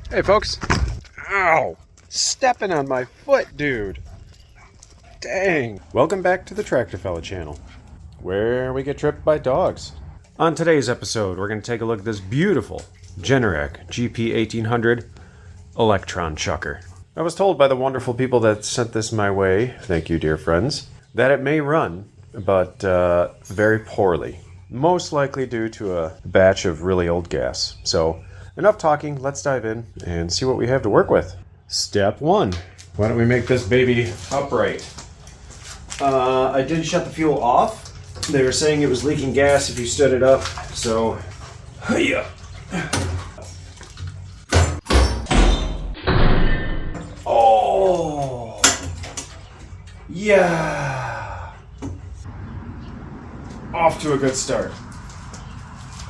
Hey folks. Ow! Stepping on my foot, dude. Dang. Welcome back to the TractorFella channel, where we get tripped by dogs. On today's episode, we're going to take a look at this beautiful Generac GP1800 Electron Chucker. I was told by the wonderful people that sent this my way, thank you dear friends, that it may run, but very poorly. Most likely due to a batch of really old gas. So, enough talking, let's dive in and see what we have to work with. Step one. Why don't we make this baby upright? I did shut the fuel off. They were saying it was leaking gas if you stood it up, so... Hiya! Oh! Yeah! Off to a good start.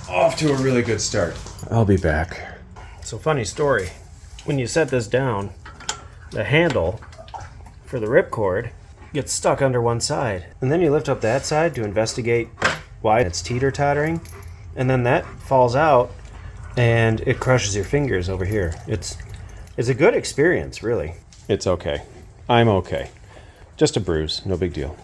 Off to a really good start. I'll be back. So, funny story. When you set this down, the handle for the ripcord gets stuck under one side. And then you lift up that side to investigate why it's teeter-tottering. And then that falls out and it crushes your fingers over here. It's a good experience, really. It's okay. I'm okay. Just a bruise, no big deal.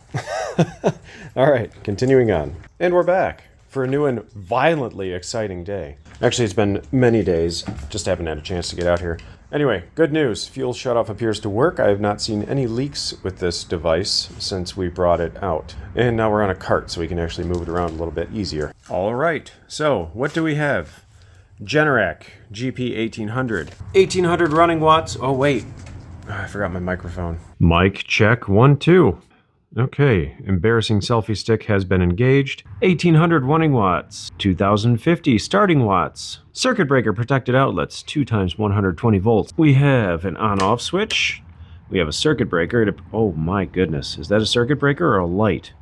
All right, continuing on. And we're back for a new and violently exciting day. Actually, it's been many days, just haven't had a chance to get out here. Anyway, good news. Fuel shutoff appears to work. I have not seen any leaks with this device since we brought it out. And now we're on a cart, so we can actually move it around a little bit easier. All right, so what do we have? Generac GP1800. 1800 running watts. Oh, wait. I forgot my microphone. Mic check 1, 2. Okay, embarrassing selfie stick has been engaged. 1800 running watts, 2050 starting watts. Circuit breaker protected outlets, 2 times 120 volts. We have an on-off switch. We have a circuit breaker. Oh my goodness, is that a circuit breaker or a light?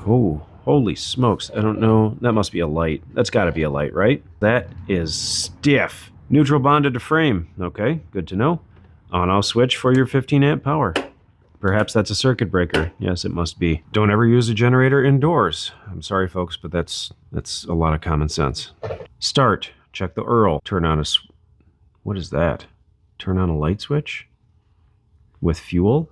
Oh, holy smokes, I don't know. That must be a light. That's gotta be a light, right? That is stiff. Neutral bonded to frame. Okay, good to know. On-off switch for your 15 amp power. Perhaps that's a circuit breaker. Yes, it must be. Don't ever use a generator indoors. I'm sorry, folks, but that's a lot of common sense. Start. Check the URL. Turn on what is that? Turn on a light switch? With fuel?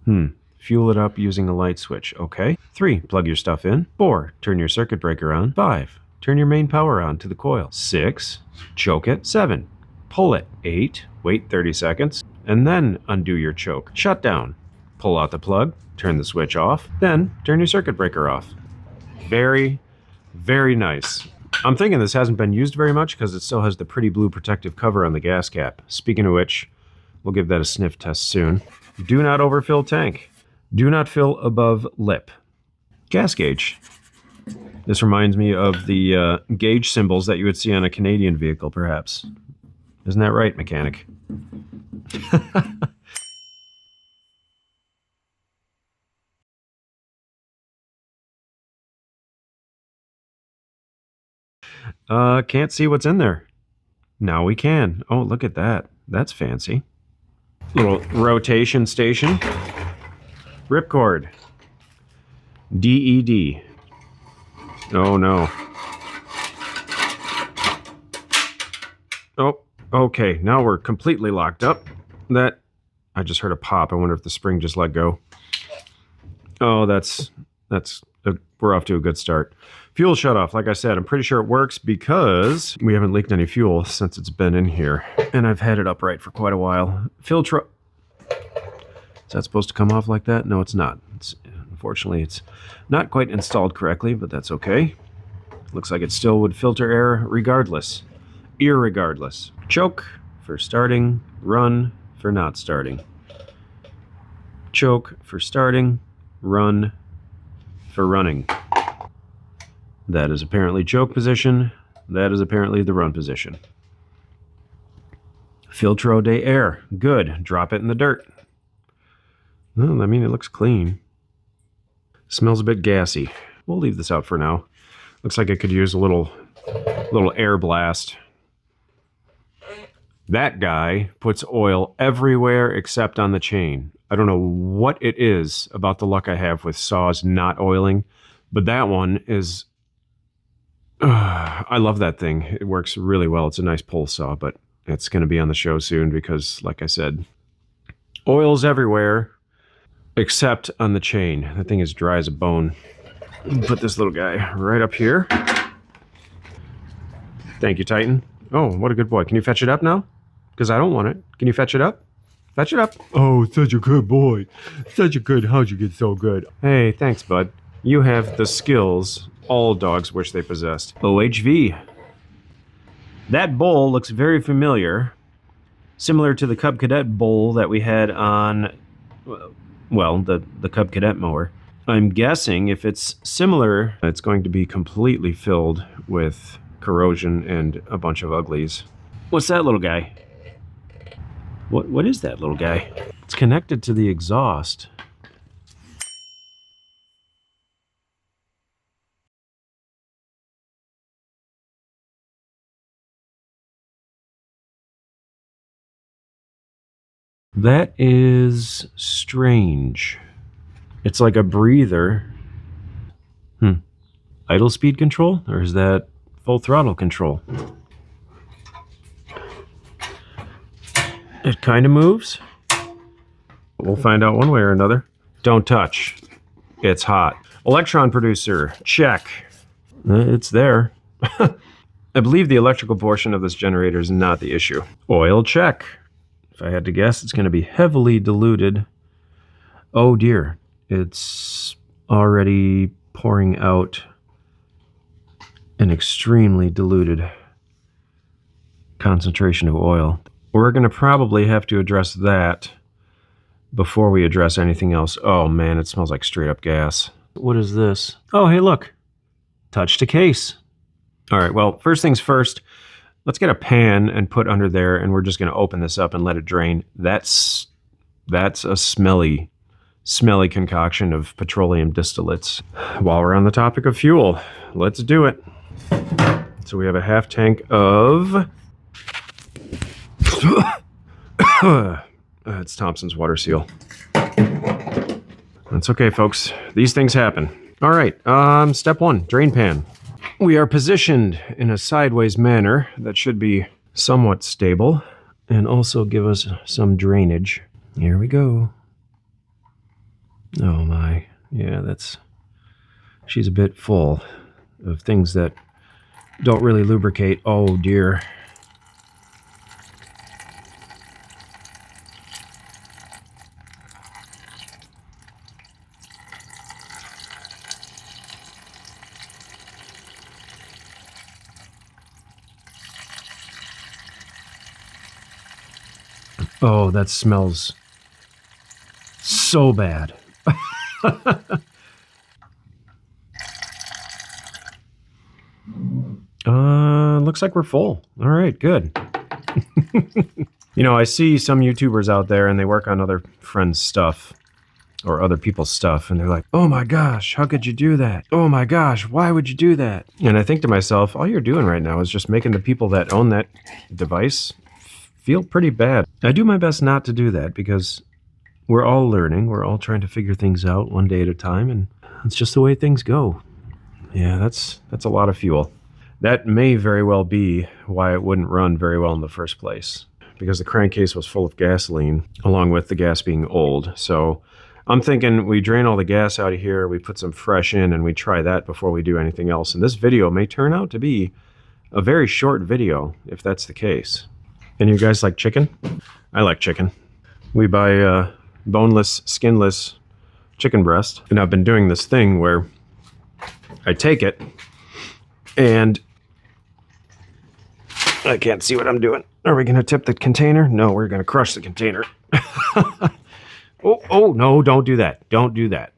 Fuel it up using a light switch. Okay. 3. Plug your stuff in. 4. Turn your circuit breaker on. 5. Turn your main power on to the coil. 6. Choke it. 7. Pull it. 8. Wait 30 seconds. And then undo your choke. Shut down. Pull out the plug, turn the switch off, then turn your circuit breaker off. Very, very nice. I'm thinking this hasn't been used very much because it still has the pretty blue protective cover on the gas cap. Speaking of which, we'll give that a sniff test soon. Do not overfill tank. Do not fill above lip. Gas gauge. This reminds me of the gauge symbols that you would see on a Canadian vehicle, perhaps. Isn't that right, mechanic? Can't see what's in there. Now we can. Oh, look at that. That's fancy. Little rotation station. Ripcord. DED. Oh, no. Oh, okay. Now we're completely locked up. I just heard a pop. I wonder if the spring just let go. Oh, we're off to a good start. Fuel shutoff, like I said, I'm pretty sure it works because we haven't leaked any fuel since it's been in here. And I've had it upright for quite a while. Filtro... Is that supposed to come off like that? No, it's not. Unfortunately, it's not quite installed correctly, but that's okay. Looks like it still would filter air regardless. Irregardless. Choke for starting, run for not starting. Choke for starting, run for running. That is apparently choke position. That is apparently the run position. Filtro de air. Good. Drop it in the dirt. Well, I mean, it looks clean. Smells a bit gassy. We'll leave this out for now. Looks like it could use a little air blast. That guy puts oil everywhere except on the chain. I don't know what it is about the luck I have with saws not oiling, but that one is I love that thing. It works really well. It's a nice pole saw, but it's going to be on the show soon because, like I said, oil's everywhere except on the chain. That thing is dry as a bone. Put this little guy right up here. Thank you, Titan. Oh, what a good boy. Can you fetch it up now? Because I don't want it. Can you fetch it up? Fetch it up. Oh, such a good boy. Such a good. How'd you get so good? Hey, thanks, bud. You have the skills all dogs wish they possessed. OHV. That bowl looks very familiar. Similar to the Cub Cadet bowl that we had on, well, the Cub Cadet mower. I'm guessing if it's similar, it's going to be completely filled with corrosion and a bunch of uglies. What's that little guy? What is that little guy? It's connected to the exhaust. That is strange. It's like a breather. Idle speed control? Or is that full throttle control? It kind of moves. We'll find out one way or another. Don't touch. It's hot. Electron producer, check. It's there. I believe the electrical portion of this generator is not the issue. Oil, check. If I had to guess, it's going to be heavily diluted. Oh dear. It's already pouring out an extremely diluted concentration of oil. We're going to probably have to address that before we address anything else. Oh man, it smells like straight up gas. What is this? Oh, hey, look. Touch to case. All right, well, first things first, let's get a pan and put under there, and we're just going to open this up and let it drain. That's a smelly concoction of petroleum distillates. While we're on the topic of fuel, let's do it. So we have a half tank of... it's Thompson's water seal. That's okay, folks. These things happen. All right, step one, drain pan. We are positioned in a sideways manner that should be somewhat stable and also give us some drainage. Here we go. Oh my, yeah, she's a bit full of things that don't really lubricate. Oh dear. Oh, that smells so bad. Looks like we're full. All right, good. You know, I see some YouTubers out there and they work on other friends' stuff or other people's stuff, and they're like, oh my gosh, how could you do that? Oh my gosh, why would you do that? And I think to myself, all you're doing right now is just making the people that own that device feel pretty bad. I do my best not to do that because we're all learning. We're all trying to figure things out one day at a time, and it's just the way things go. Yeah, that's a lot of fuel. That may very well be why it wouldn't run very well in the first place, because the crankcase was full of gasoline, along with the gas being old. So I'm thinking we drain all the gas out of here, we put some fresh in, and we try that before we do anything else. And this video may turn out to be a very short video, if that's the case. And you guys like chicken? I like chicken. We buy boneless, skinless chicken breast. And I've been doing this thing where I take it and I can't see what I'm doing. Are we going to tip the container? No, we're going to crush the container. Oh, no, don't do that. Don't do that.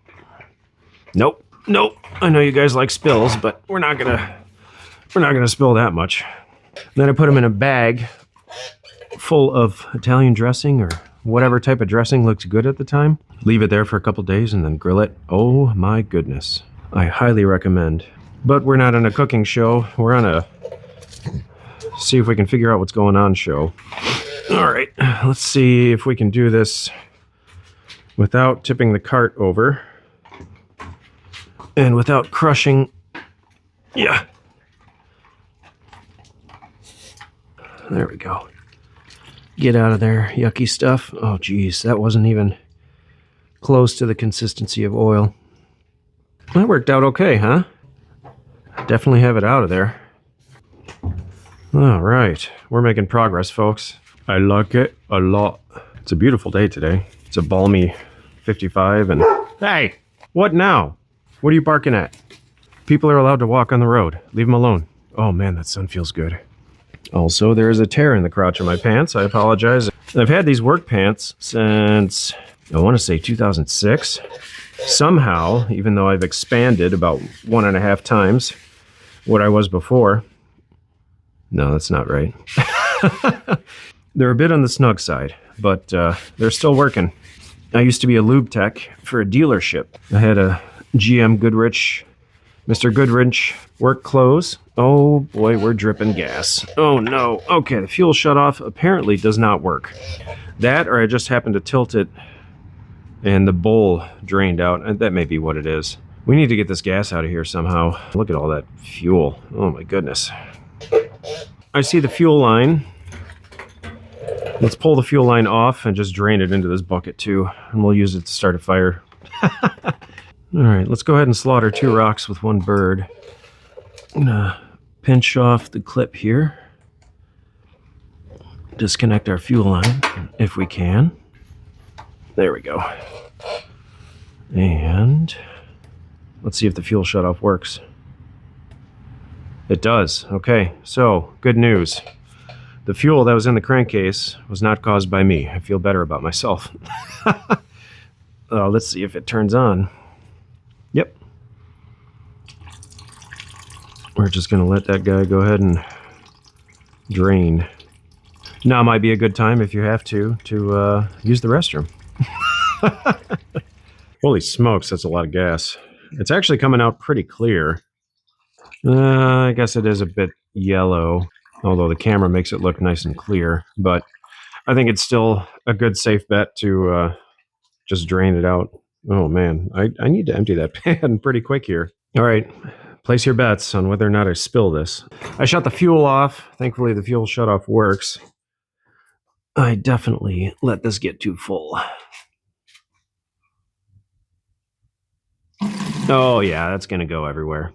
Nope. I know you guys like spills, but we're not going to spill that much. Then I put them in a bag full of Italian dressing or whatever type of dressing looks good at the time. Leave it there for a couple days and then grill it. Oh my goodness. I highly recommend. But we're not on a cooking show. We're on a see if we can figure out what's going on show. All right, let's see if we can do this without tipping the cart over and without crushing. Yeah, There we go. Get out of there, yucky stuff. Oh, geez, that wasn't even close to the consistency of oil. That worked out okay, huh? Definitely have it out of there. All right, we're making progress, folks. I like it a lot. It's a beautiful day today. It's a balmy 55 and... Hey, what now? What are you barking at? People are allowed to walk on the road. Leave them alone. Oh man, that sun feels good. Also, there is a tear in the crotch of my pants. I apologize. I've had these work pants since, I want to say 2006. Somehow, even though I've expanded about 1.5 times what I was before. No, that's not right. They're a bit on the snug side, but they're still working. I used to be a lube tech for a dealership. I had a GM Goodrich, Mr. Goodrich work clothes. Oh boy, we're dripping gas. Oh no. Okay, the fuel shutoff apparently does not work. That, or I just happened to tilt it and the bowl drained out. And that may be what it is. We need to get this gas out of here somehow. Look at all that fuel. Oh my goodness. I see the fuel line. Let's pull the fuel line off and just drain it into this bucket too. And we'll use it to start a fire. All right, let's go ahead and slaughter 2 rocks with 1 bird. I'm gonna pinch off the clip here. Disconnect our fuel line if we can. There we go. And let's see if the fuel shutoff works. It does. Okay, so good news. The fuel that was in the crankcase was not caused by me. I feel better about myself. Let's see if it turns on. Yep. We're just going to let that guy go ahead and drain. Now might be a good time, if you have to use the restroom. Holy smokes, that's a lot of gas. It's actually coming out pretty clear. I guess it is a bit yellow, although the camera makes it look nice and clear. But I think it's still a good safe bet to just drain it out. Oh man, I need to empty that pan pretty quick here. All right, place your bets on whether or not I spill this. I shut the fuel off. Thankfully, the fuel shutoff works. I definitely let this get too full. Oh yeah, that's gonna go everywhere.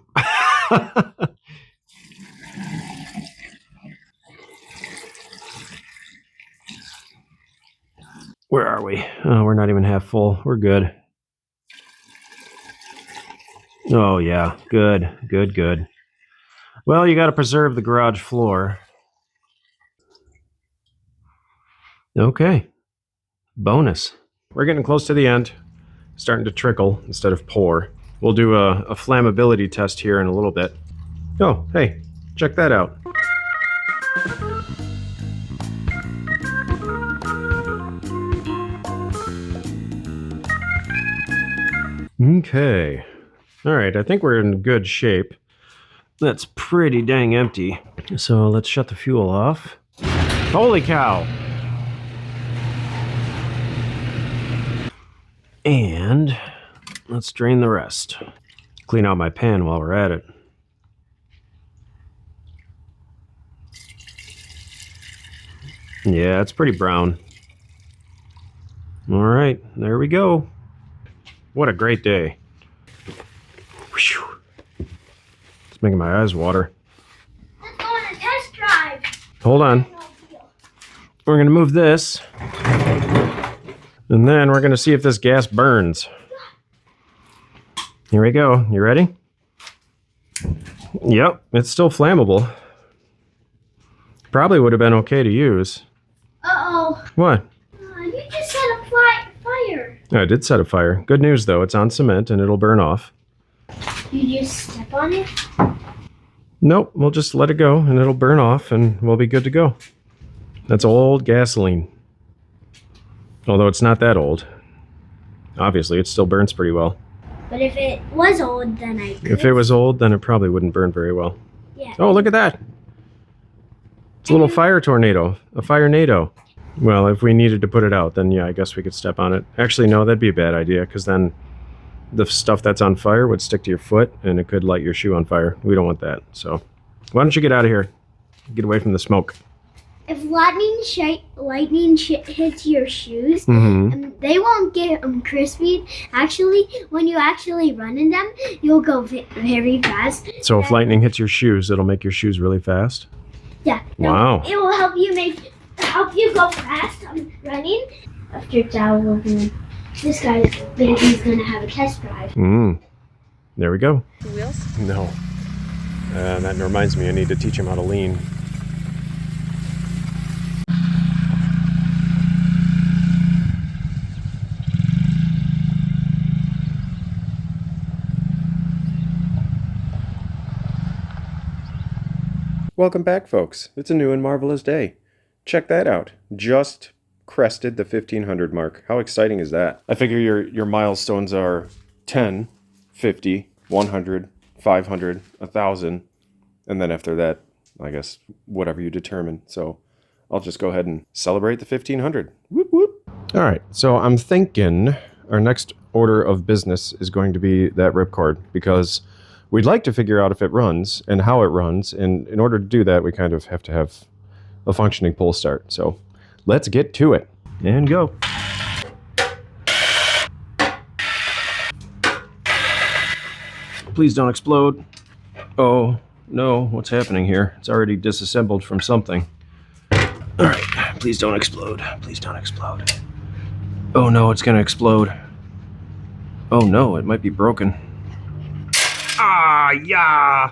Where are we? Oh, we're not even half full. We're good. Oh yeah, good, good, good. Well, you got to preserve the garage floor. Okay, bonus. We're getting close to the end. Starting to trickle instead of pour. We'll do a flammability test here in a little bit. Oh, hey, check that out. Okay. All right, I think we're in good shape. That's pretty dang empty. So let's shut the fuel off. Holy cow! And let's drain the rest. Clean out my pan while we're at it. Yeah, it's pretty brown. All right, there we go. What a great day. Whew. It's making my eyes water. Let's go on a test drive. Hold on. We're going to move this. And then we're going to see if this gas burns. Here we go. You ready? Yep, it's still flammable. Probably would have been okay to use. Uh-oh. What? You just set a fire. Oh, I did set a fire. Good news, though. It's on cement and it'll burn off. You just step on it? Nope, we'll just let it go and it'll burn off and we'll be good to go. That's old gasoline. Although it's not that old. Obviously, it still burns pretty well. But if it was old, then I could. If it was old, then it probably wouldn't burn very well. Yeah. Oh, look at that. It's a little fire tornado. A fire-nado. Well, if we needed to put it out, then yeah, I guess we could step on it. Actually, no, that'd be a bad idea, because then the stuff that's on fire would stick to your foot, and it could light your shoe on fire. We don't want that, so why don't you get out of here? Get away from the smoke. if lightning hits your shoes, they won't get crispy. Actually, when you actually run in them, you'll go very fast. So if lightning hits your shoes, it'll make your shoes really fast? Yeah. Wow. It will help you go fast running. After that, this baby's gonna have a test drive. There we go. The wheels? No. That reminds me, I need to teach him how to lean. Welcome back, folks. It's a new and marvelous day. Check that out. Just crested the 1500 mark. How exciting is that? I figure your milestones are 10, 50, 100, 500, 1,000, and then after that, I guess, whatever you determine. So I'll just go ahead and celebrate the 1500. Whoop, whoop. All right, so I'm thinking our next order of business is going to be that ripcord, because we'd like to figure out if it runs and how it runs, and in order to do that, we kind of have to have a functioning pull start. So let's get to it and go. Please don't explode. Oh no, what's happening here? It's already disassembled from something. All right, please don't explode. Please don't explode. Oh no, it's gonna explode. Oh no, it might be broken. Ah, yeah.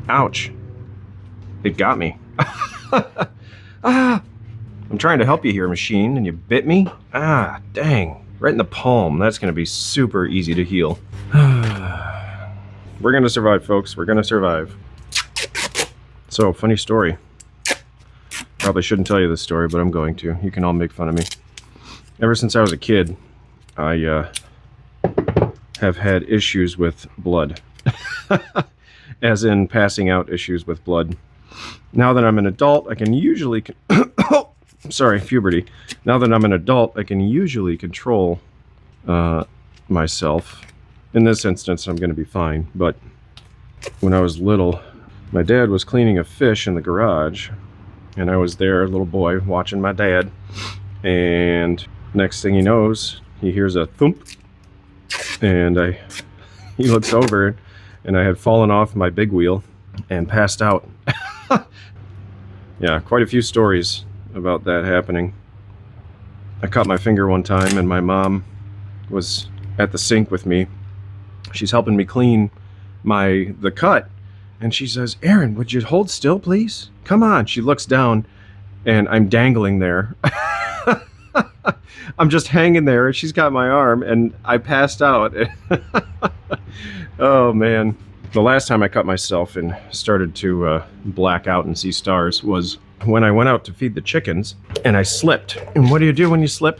Ouch. It got me. Ah, I'm trying to help you here, machine, and you bit me? Ah, dang. Right in the palm. That's going to be super easy to heal. We're going to survive, folks. We're going to survive. So, funny story. Probably shouldn't tell you this story, but I'm going to. You can all make fun of me. Ever since I was a kid, I have had issues with blood. As in passing out issues with blood. Now that I'm an adult, I can usually... Sorry, puberty. Now that I'm an adult, I can usually control myself. In this instance, I'm going to be fine. But when I was little, my dad was cleaning a fish in the garage. And I was there, a little boy, watching my dad. And next thing he knows, he hears a thump. And he looks over, and I had fallen off my big wheel and passed out. Yeah, quite a few stories about that happening. I cut my finger one time, and my mom was at the sink with me. She's helping me clean the cut, and she says, "Aaron, would you hold still, please? Come on." She looks down, and I'm dangling there. I'm just hanging there, and she's got my arm, and I passed out. Oh, man. The last time I cut myself and started to black out and see stars was when I went out to feed the chickens, and I slipped. And what do you do when you slip?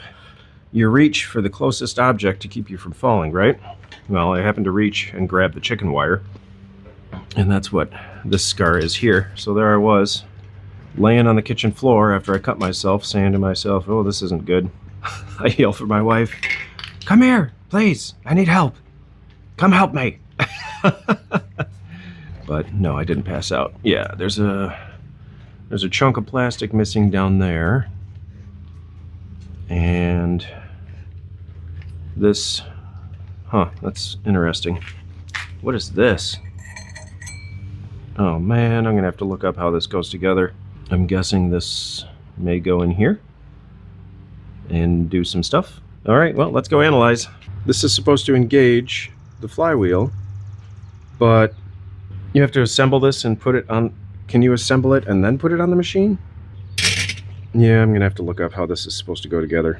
You reach for the closest object to keep you from falling, right? Well, I happened to reach and grab the chicken wire, and that's what this scar is here. So there I was, laying on the kitchen floor after I cut myself, saying to myself, "Oh, this isn't good." I yell for my wife, "Come here, please, I need help. Come help me." But no, I didn't pass out. Yeah, there's a chunk of plastic missing down there. And this, that's interesting. What is this? Oh man, I'm gonna have to look up how this goes together. I'm guessing this may go in here and do some stuff. All right, well, let's go analyze. This is supposed to engage the flywheel, but you have to assemble this and put it on. Can you assemble it and then put it on the machine? Yeah, I'm gonna have to look up how this is supposed to go together.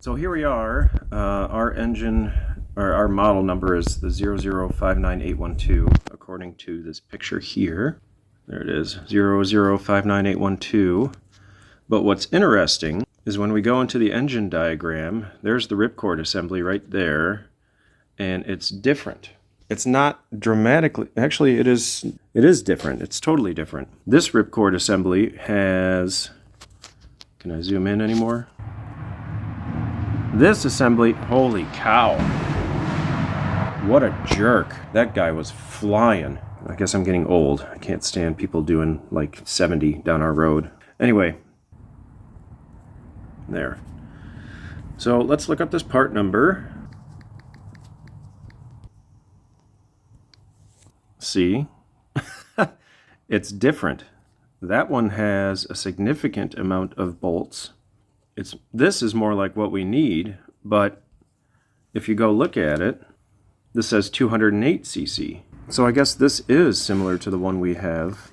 So here we are. Our engine, or our model number is the 0059812, according to this picture here. There it is, 0059812. But what's interesting is when we go into the engine diagram, there's the ripcord assembly right there, and it's different. It's not dramatically, actually it is different. It's totally different. This ripcord assembly has, can I zoom in anymore? This assembly, holy cow. What a jerk. That guy was flying. I guess I'm getting old. I can't stand people doing like 70 down our road. Anyway, there. So let's look up this part number. See? It's different. That one has a significant amount of bolts. This is more like what we need, but if you go look at it, this says 208 cc. So I guess this is similar to the one we have.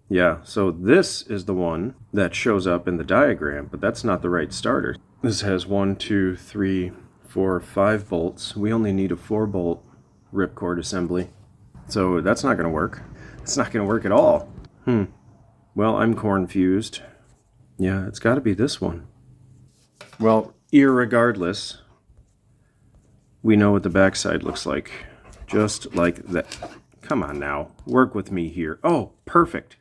Yeah, so this is the one that shows up in the diagram, but that's not the right starter. This has 1, 2, 3, 4, 5 bolts. We only need a 4-bolt ripcord assembly. So that's not going to work. It's not going to work at all. Well, I'm confused. Yeah, it's got to be this one. Well, irregardless, we know what the backside looks like. Just like that. Come on now, work with me here. Oh, perfect.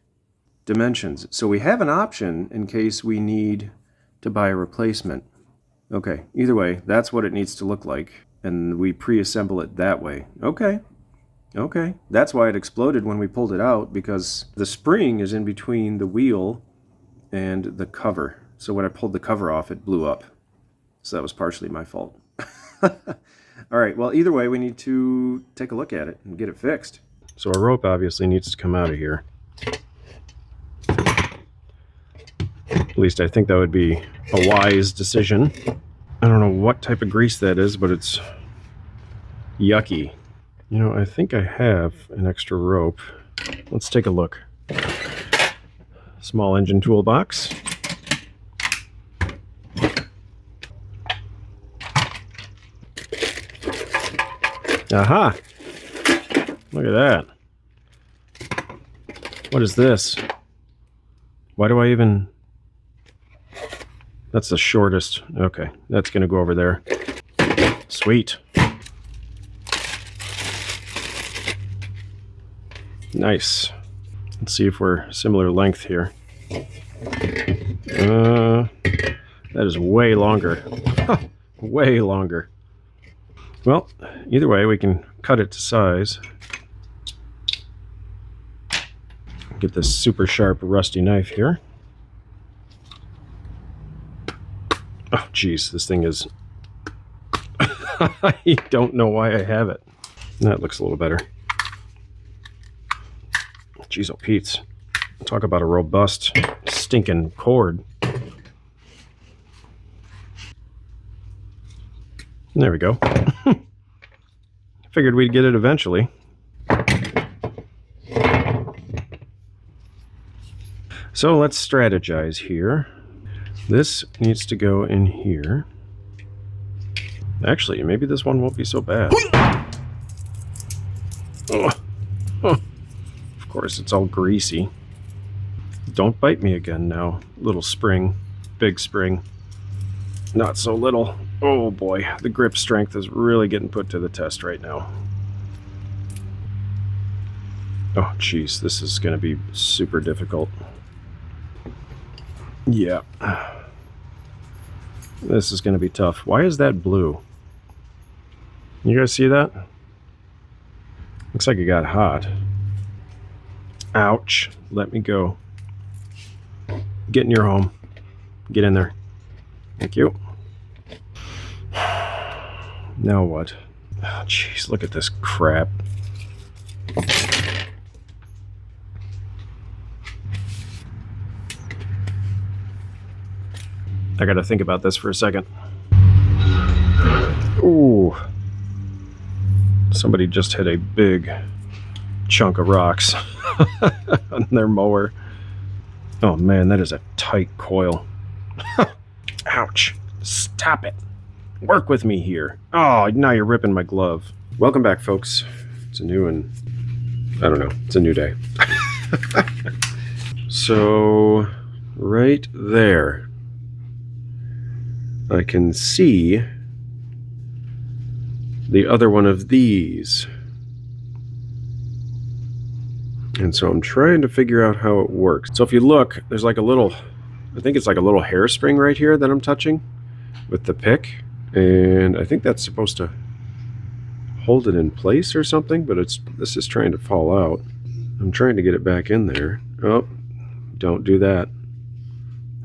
Dimensions. So we have an option in case we need to buy a replacement. Okay, either way, that's what it needs to look like. And we pre-assemble it that way. Okay. Okay, that's why it exploded when we pulled it out, because the spring is in between the wheel and the cover. So when I pulled the cover off, it blew up. So that was partially my fault. All right, well, either way, we need to take a look at it and get it fixed. So our rope obviously needs to come out of here. At least I think that would be a wise decision. I don't know what type of grease that is, but it's yucky. You know, I think I have an extra rope. Let's take a look. Small engine toolbox. Aha! Look at that. What is this? Why do I even... That's the shortest. Okay, that's going to go over there. Sweet. Nice. Let's see if we're similar length here. That is way longer. Way longer. Well, either way, we can cut it to size. Get this super sharp, rusty knife here. Oh, geez, this thing is... I don't know why I have it. That looks a little better. Jeez, oh Pete's. Talk about a robust, stinking cord. There we go. Figured we'd get it eventually. So let's strategize here. This needs to go in here. Actually, maybe this one won't be so bad. Oh. Oh. Of course, it's all greasy. Don't bite me again now, little spring. Big spring. Not so little. Oh boy, the grip strength is really getting put to the test right now. Oh geez, this is going to be super difficult. Yeah. This is going to be tough. Why is that blue? You guys see that? Looks like it got hot. Ouch. Let me go. Get in your home. Get in there. Thank you. Now what? Oh, jeez, look at this crap. I gotta think about this for a second. Ooh. Somebody just hit a big chunk of rocks on their mower. Oh man, that is a tight coil. Ouch. Stop it. Work with me here. Oh, now you're ripping my glove. Welcome back, folks. It's a new and... I don't know. It's a new day. So, right there, I can see the other one of these. And so I'm trying to figure out how it works. So if you look, there's like a little, I think it's like a little hairspring right here that I'm touching with the pick. And I think that's supposed to hold it in place or something, but this is trying to fall out. I'm trying to get it back in there. Oh, don't do that.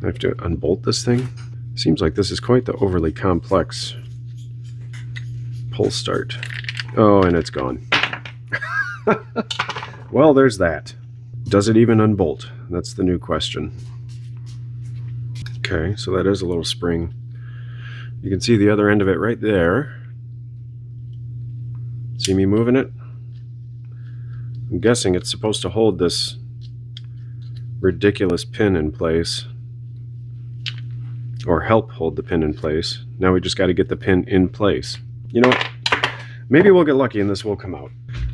I have to unbolt this thing. Seems like this is quite the overly complex pull start. Oh, and it's gone. Well, there's that. Does it even unbolt? That's the new question. Okay, so that is a little spring. You can see the other end of it right there. See me moving it? I'm guessing it's supposed to hold this ridiculous pin in place, or help hold the pin in place. Now we just got to get the pin in place. You know what? Maybe we'll get lucky and this will come out.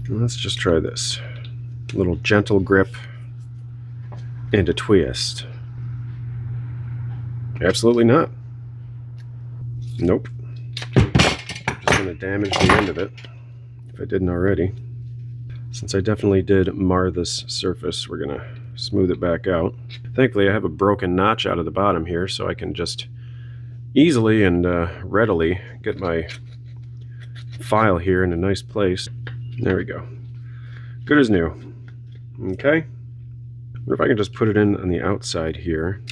Let's just try this. A little gentle grip and a twist. Absolutely not. Nope. Just going to damage the end of it, if I didn't already. Since I definitely did mar this surface, we're going to smooth it back out. Thankfully, I have a broken notch out of the bottom here, so I can just easily and readily get my file here in a nice place. There we go. Good as new. Okay. What if I can just put it in on the outside here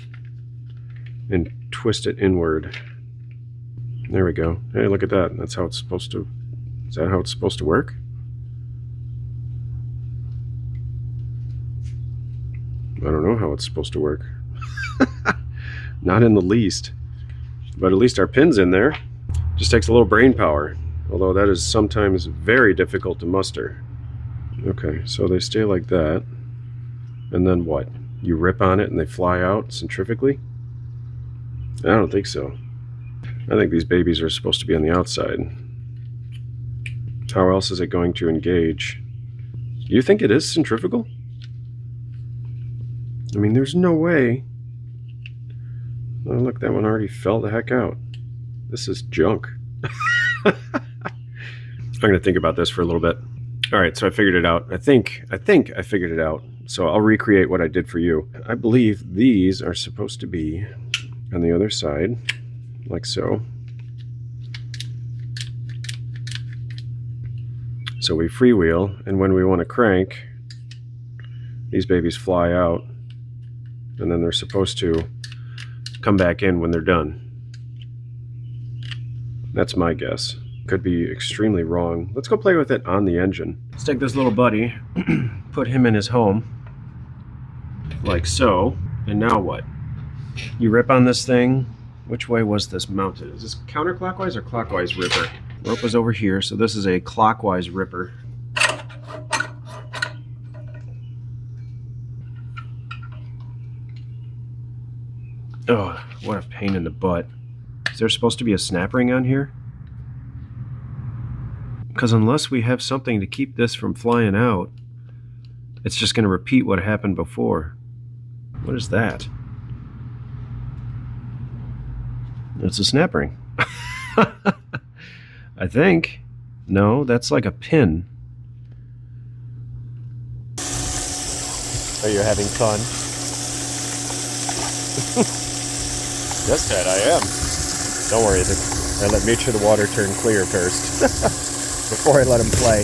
and twist it inward? There we go. Hey, look at that. That's how it's supposed to... Is that how it's supposed to work? I don't know how it's supposed to work. Not in the least. But at least our pin's in there. Just takes a little brain power. Although that is sometimes very difficult to muster. Okay, so they stay like that. And then what? You rip on it and they fly out centrifugally? I don't think so. I think these babies are supposed to be on the outside. How else is it going to engage? You think it is centrifugal? I mean, there's no way. Oh, look, that one already fell the heck out. This is junk. I'm going to think about this for a little bit. All right, so I figured it out. I think I figured it out. So I'll recreate what I did for you. I believe these are supposed to be on the other side, like so. So we freewheel, and when we want to crank, these babies fly out, and then they're supposed to come back in when they're done. That's my guess. Could be extremely wrong. Let's go play with it on the engine. Let's take this little buddy, put him in his home, like so, and now what? You rip on this thing. Which way was this mounted? Is this counterclockwise or clockwise ripper? Rope is over here, so this is a clockwise ripper. Oh, what a pain in the butt. Is there supposed to be a snap ring on here? Because unless we have something to keep this from flying out, it's just going to repeat what happened before. What is that? It's a snap ring. I think. No, that's like a pin. Are you having fun? Yes, Dad, I am. Don't worry, I made sure the water turned clear first. Before I let him play.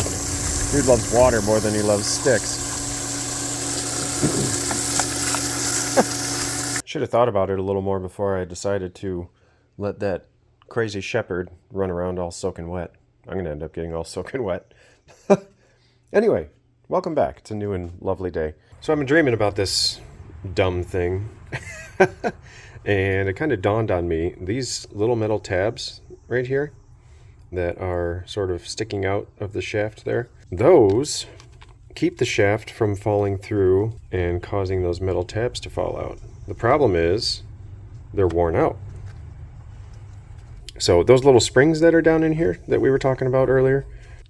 Dude loves water more than he loves sticks. Should have thought about it a little more before I decided to let that crazy Shepherd run around all soaking wet. I'm going to end up getting all soaking wet. Anyway, welcome back. It's a new and lovely day. So I've been dreaming about this dumb thing. And it kind of dawned on me, these little metal tabs right here that are sort of sticking out of the shaft there, those keep the shaft from falling through and causing those metal tabs to fall out. The problem is they're worn out. So those little springs that are down in here that we were talking about earlier,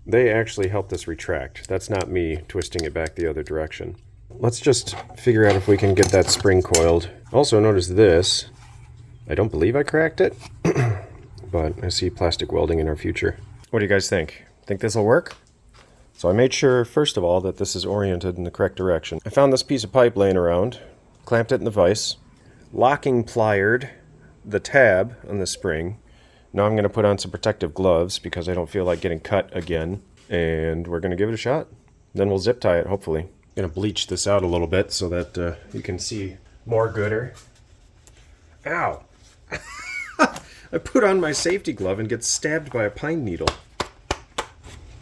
they actually help this retract. That's not me twisting it back the other direction. Let's just figure out if we can get that spring coiled. Also notice this. I don't believe I cracked it, but I see plastic welding in our future. What do you guys think? Think this will work? So I made sure, first of all, that this is oriented in the correct direction. I found this piece of pipe laying around, clamped it in the vise, locking pliered the tab on the spring. Now I'm going to put on some protective gloves because I don't feel like getting cut again, and we're going to give it a shot. Then we'll zip tie it, hopefully. Gonna bleach this out a little bit so that you can see more gooder. Ow! I put on my safety glove and get stabbed by a pine needle.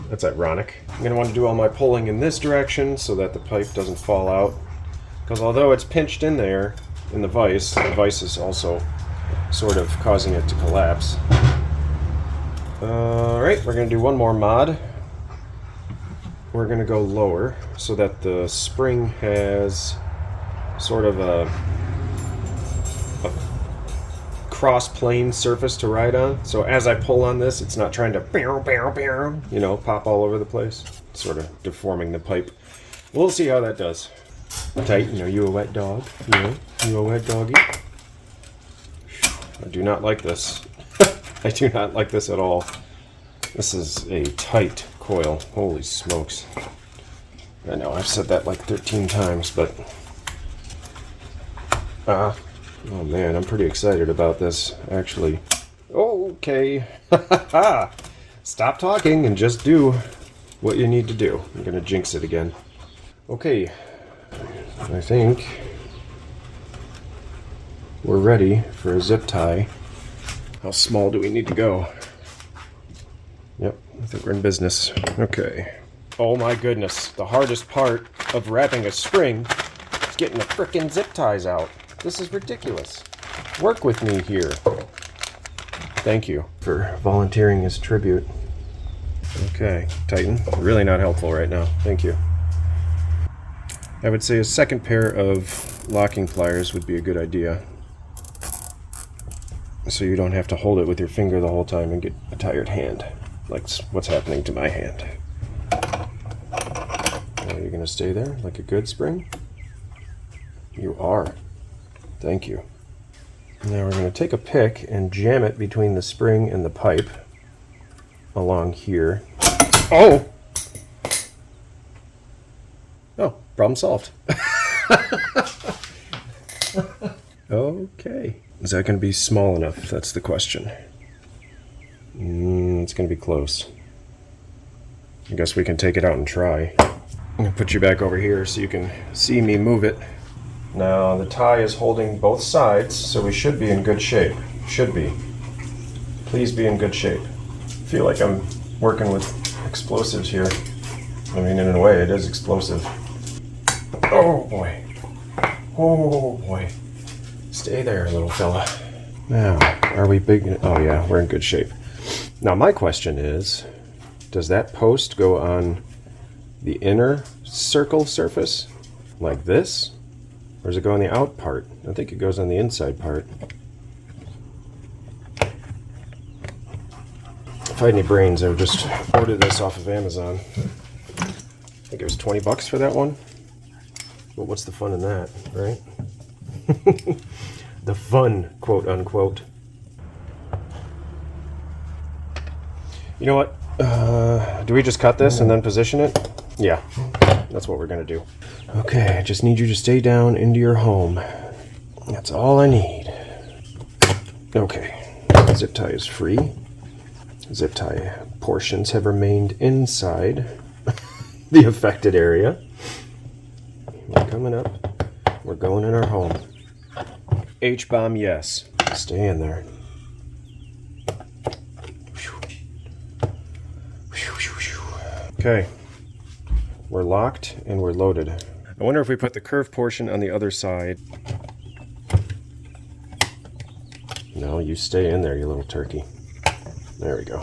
That's ironic. I'm going to want to do all my pulling in this direction so that the pipe doesn't fall out. Because although it's pinched in there, in the vise is also sort of causing it to collapse. Alright, we're going to do one more mod. We're going to go lower so that the spring has sort of a cross-plane surface to ride on. So as I pull on this, it's not trying to, you know, pop all over the place. It's sort of deforming the pipe. We'll see how that does. Tighten, are you a wet dog? You a wet doggy? I do not like this. I do not like this at all. This is a tight coil. Holy smokes. I know, I've said that like 13 times, but... oh man, I'm pretty excited about this, actually. Okay. Stop talking and just do what you need to do. I'm gonna jinx it again. Okay. I think we're ready for a zip tie. How small do we need to go? Yep, I think we're in business. Okay. Oh my goodness, the hardest part of wrapping a spring is getting the frickin' zip ties out. This is ridiculous. Work with me here. Thank you for volunteering as tribute. Okay, Titan, really not helpful right now. Thank you. I would say a second pair of locking pliers would be a good idea. So you don't have to hold it with your finger the whole time and get a tired hand, like what's happening to my hand. Are you going to stay there like a good spring? You are. Thank you. Now we're going to take a pick and jam it between the spring and the pipe along here. Oh! Oh, problem solved. Okay. Is that going to be small enough? That's the question. It's going to be close. I guess we can take it out and try. I'm going to put you back over here so you can see me move it. Now, the tie is holding both sides, so we should be in good shape. Should be. Please be in good shape. I feel like I'm working with explosives here. I mean, in a way, it is explosive. Oh, boy. Oh, boy. Stay there, little fella. Now, are we big? Oh, yeah, we're in good shape. Now, my question is, does that post go on the inner circle surface, like this? Or does it go on the out part? I think it goes on the inside part. If I had any brains, I would just order this off of Amazon. I think it was 20 bucks for that one. Well, what's the fun in that, right? The fun, quote unquote. You know what? Do we just cut this and then position it? Yeah, that's what we're gonna do. Okay, I just need you to stay down into your home. That's all I need. Okay, zip tie is free. Zip tie portions have remained inside the affected area. We're coming up. We're going in our home. H-bomb, yes. Stay in there. Okay. We're locked and we're loaded. I wonder if we put the curved portion on the other side. No, you stay in there, you little turkey. There we go.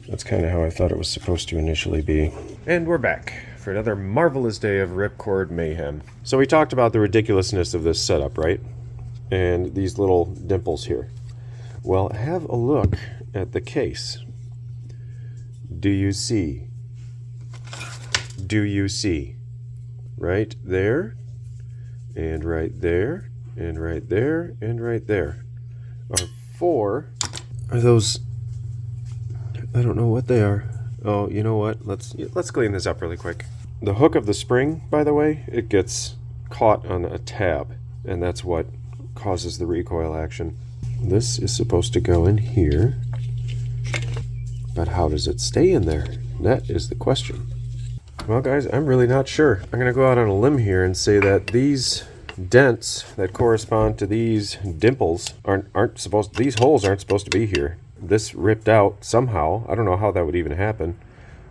That's kind of how I thought it was supposed to initially be. And we're back for another marvelous day of ripcord mayhem. So we talked about the ridiculousness of this setup, right? And these little dimples here. Well, have a look at the case. Do you see? Do you see? Right there, and right there, and right there, and right there. Are four. Are those... I don't know what they are. Oh, you know what? Let's clean this up really quick. The hook of the spring, by the way, it gets caught on a tab, and that's what causes the recoil action. This is supposed to go in here, but how does it stay in there? That is the question. Well, guys, I'm really not sure. I'm going to go out on a limb here and say that these dents that correspond to these dimples aren't supposed, these holes aren't supposed to be here. This ripped out somehow. I don't know how that would even happen,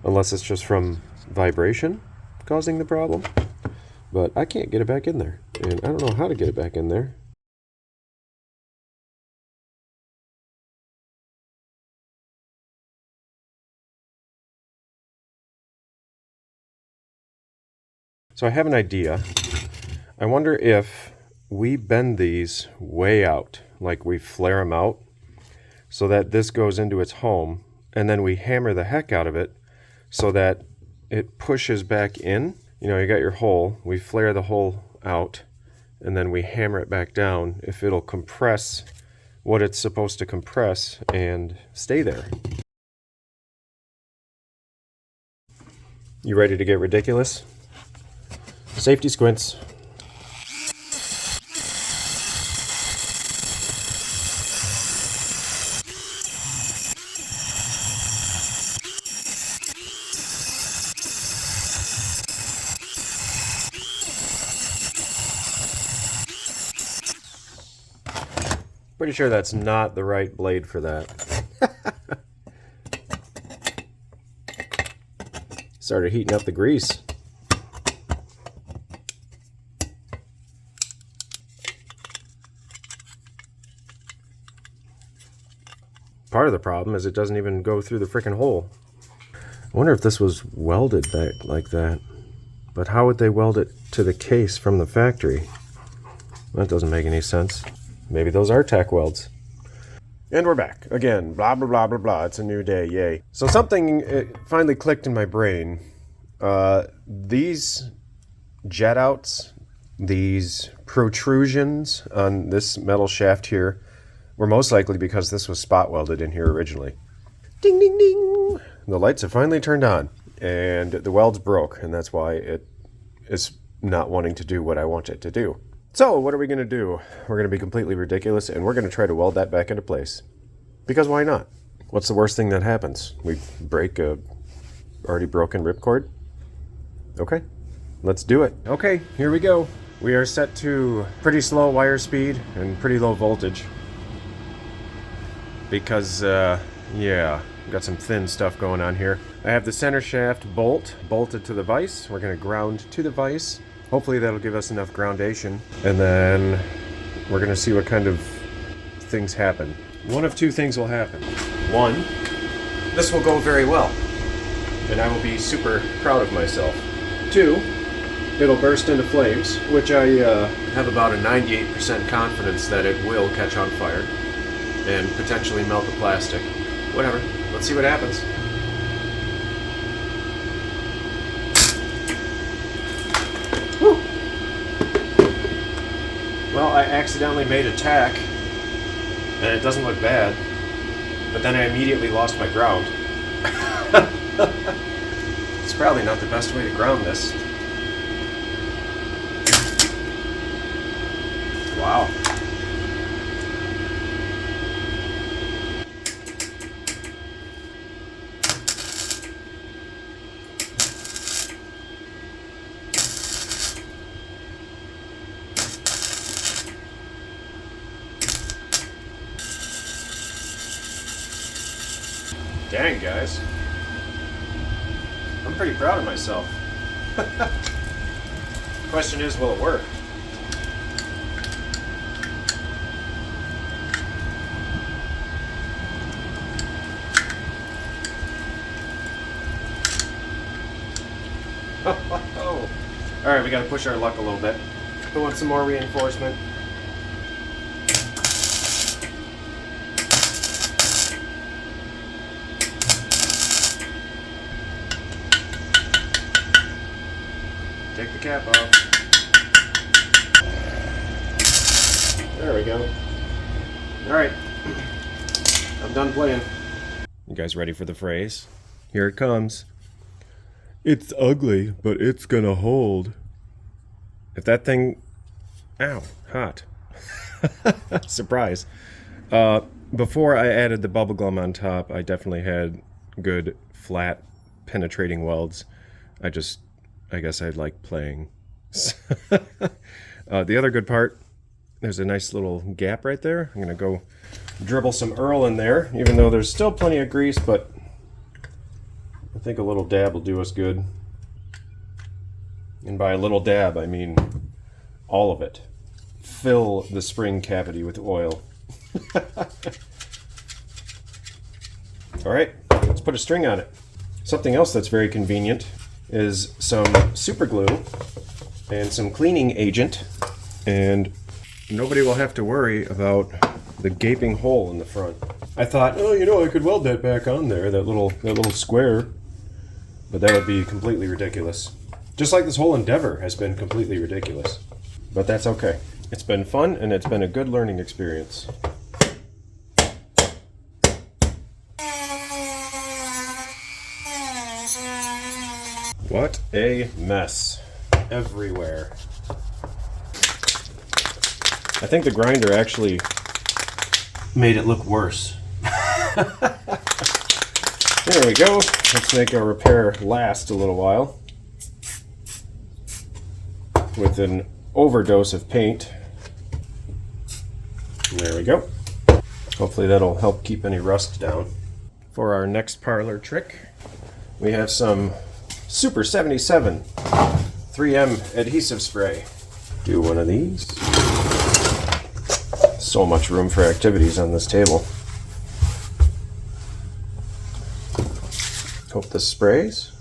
unless it's just from vibration causing the problem. But I can't get it back in there, and I don't know how to get it back in there. So I have an idea. I wonder if we bend these way out, like we flare them out, so that this goes into its home, and then we hammer the heck out of it so that it pushes back in. You know, you got your hole, we flare the hole out, and then we hammer it back down if it'll compress what it's supposed to compress and stay there. You ready to get ridiculous? Safety squints. Pretty sure that's not the right blade for that. Started heating up the grease. Part of the problem is it doesn't even go through the frickin' hole. I wonder if this was welded back like that. But how would they weld it to the case from the factory? That doesn't make any sense. Maybe those are tack welds. And we're back. Again, blah, blah, blah, blah, blah. It's a new day, yay. So something finally clicked in my brain. These jet outs, these protrusions on this metal shaft here, were most likely because this was spot welded in here originally. Ding, ding, ding! The lights have finally turned on, and the welds broke, and that's why it is not wanting to do what I want it to do. So, what are we going to do? We're going to be completely ridiculous, and we're going to try to weld that back into place. Because why not? What's the worst thing that happens? We break a already broken ripcord? Okay, let's do it. Okay, here we go. We are set to pretty slow wire speed and pretty low voltage. Because, yeah, got some thin stuff going on here. I have the center shaft bolted to the vise. We're going to ground to the vise. Hopefully that'll give us enough groundation. And then we're going to see what kind of things happen. One of two things will happen. One, this will go very well, and I will be super proud of myself. Two, it'll burst into flames, which I have about a 98% confidence that it will catch on fire and potentially melt the plastic. Whatever, let's see what happens. Whew. Well, I accidentally made a tack, and it doesn't look bad, but then I immediately lost my ground. It's probably not the best way to ground this. Wow. Dang, guys. I'm pretty proud of myself. Question is, will it work? Oh. Alright, we gotta push our luck a little bit. Who wants some more reinforcement? Take the cap off. There we go. Alright. I'm done playing. You guys ready for the phrase? Here it comes. It's ugly, but it's gonna hold. If that thing... Ow, hot. Surprise. Before I added the bubble gum on top, I definitely had good, flat, penetrating welds. I just I guess I like playing. The other good part, there's a nice little gap right there. I'm going to go dribble some Earl in there, even though there's still plenty of grease, but I think a little dab will do us good. And by a little dab, I mean all of it. Fill the spring cavity with oil. All right, let's put a string on it. Something else that's very convenient is some super glue and some cleaning agent, and nobody will have to worry about the gaping hole in the front. I thought, oh, you know, I could weld that back on there, that little square, but that would be completely ridiculous. Just like this whole endeavor has been completely ridiculous. But that's okay. It's been fun, and it's been a good learning experience. What a mess everywhere. I think the grinder actually made it look worse. There we go. Let's make our repair last a little while with an overdose of paint. There we go. Hopefully that'll help keep any rust down. For our next parlor trick, we have some Super 77 3M adhesive spray. Do one of these. So much room for activities on this table. Hope this sprays.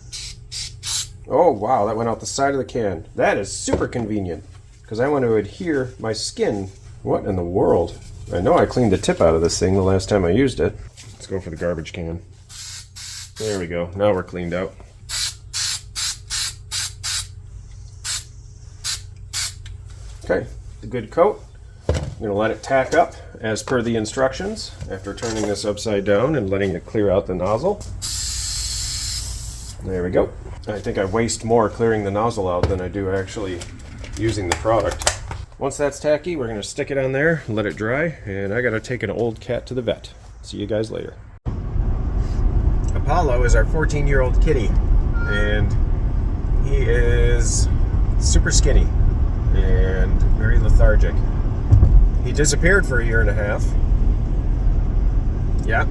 Oh wow, that went out the side of the can. That is super convenient because I want to adhere my skin. What in the world? I know I cleaned the tip out of this thing the last time I used it. Let's go for the garbage can. There we go. Now we're cleaned out. Okay, a good coat. I'm going to let it tack up as per the instructions after turning this upside down and letting it clear out the nozzle. There we go. I think I waste more clearing the nozzle out than I do actually using the product. Once that's tacky, we're going to stick it on there, let it dry, and I got to take an old cat to the vet. See you guys later. Apollo is our 14-year-old kitty, and he is super skinny and very lethargic. He disappeared for 1.5 years. Yeah.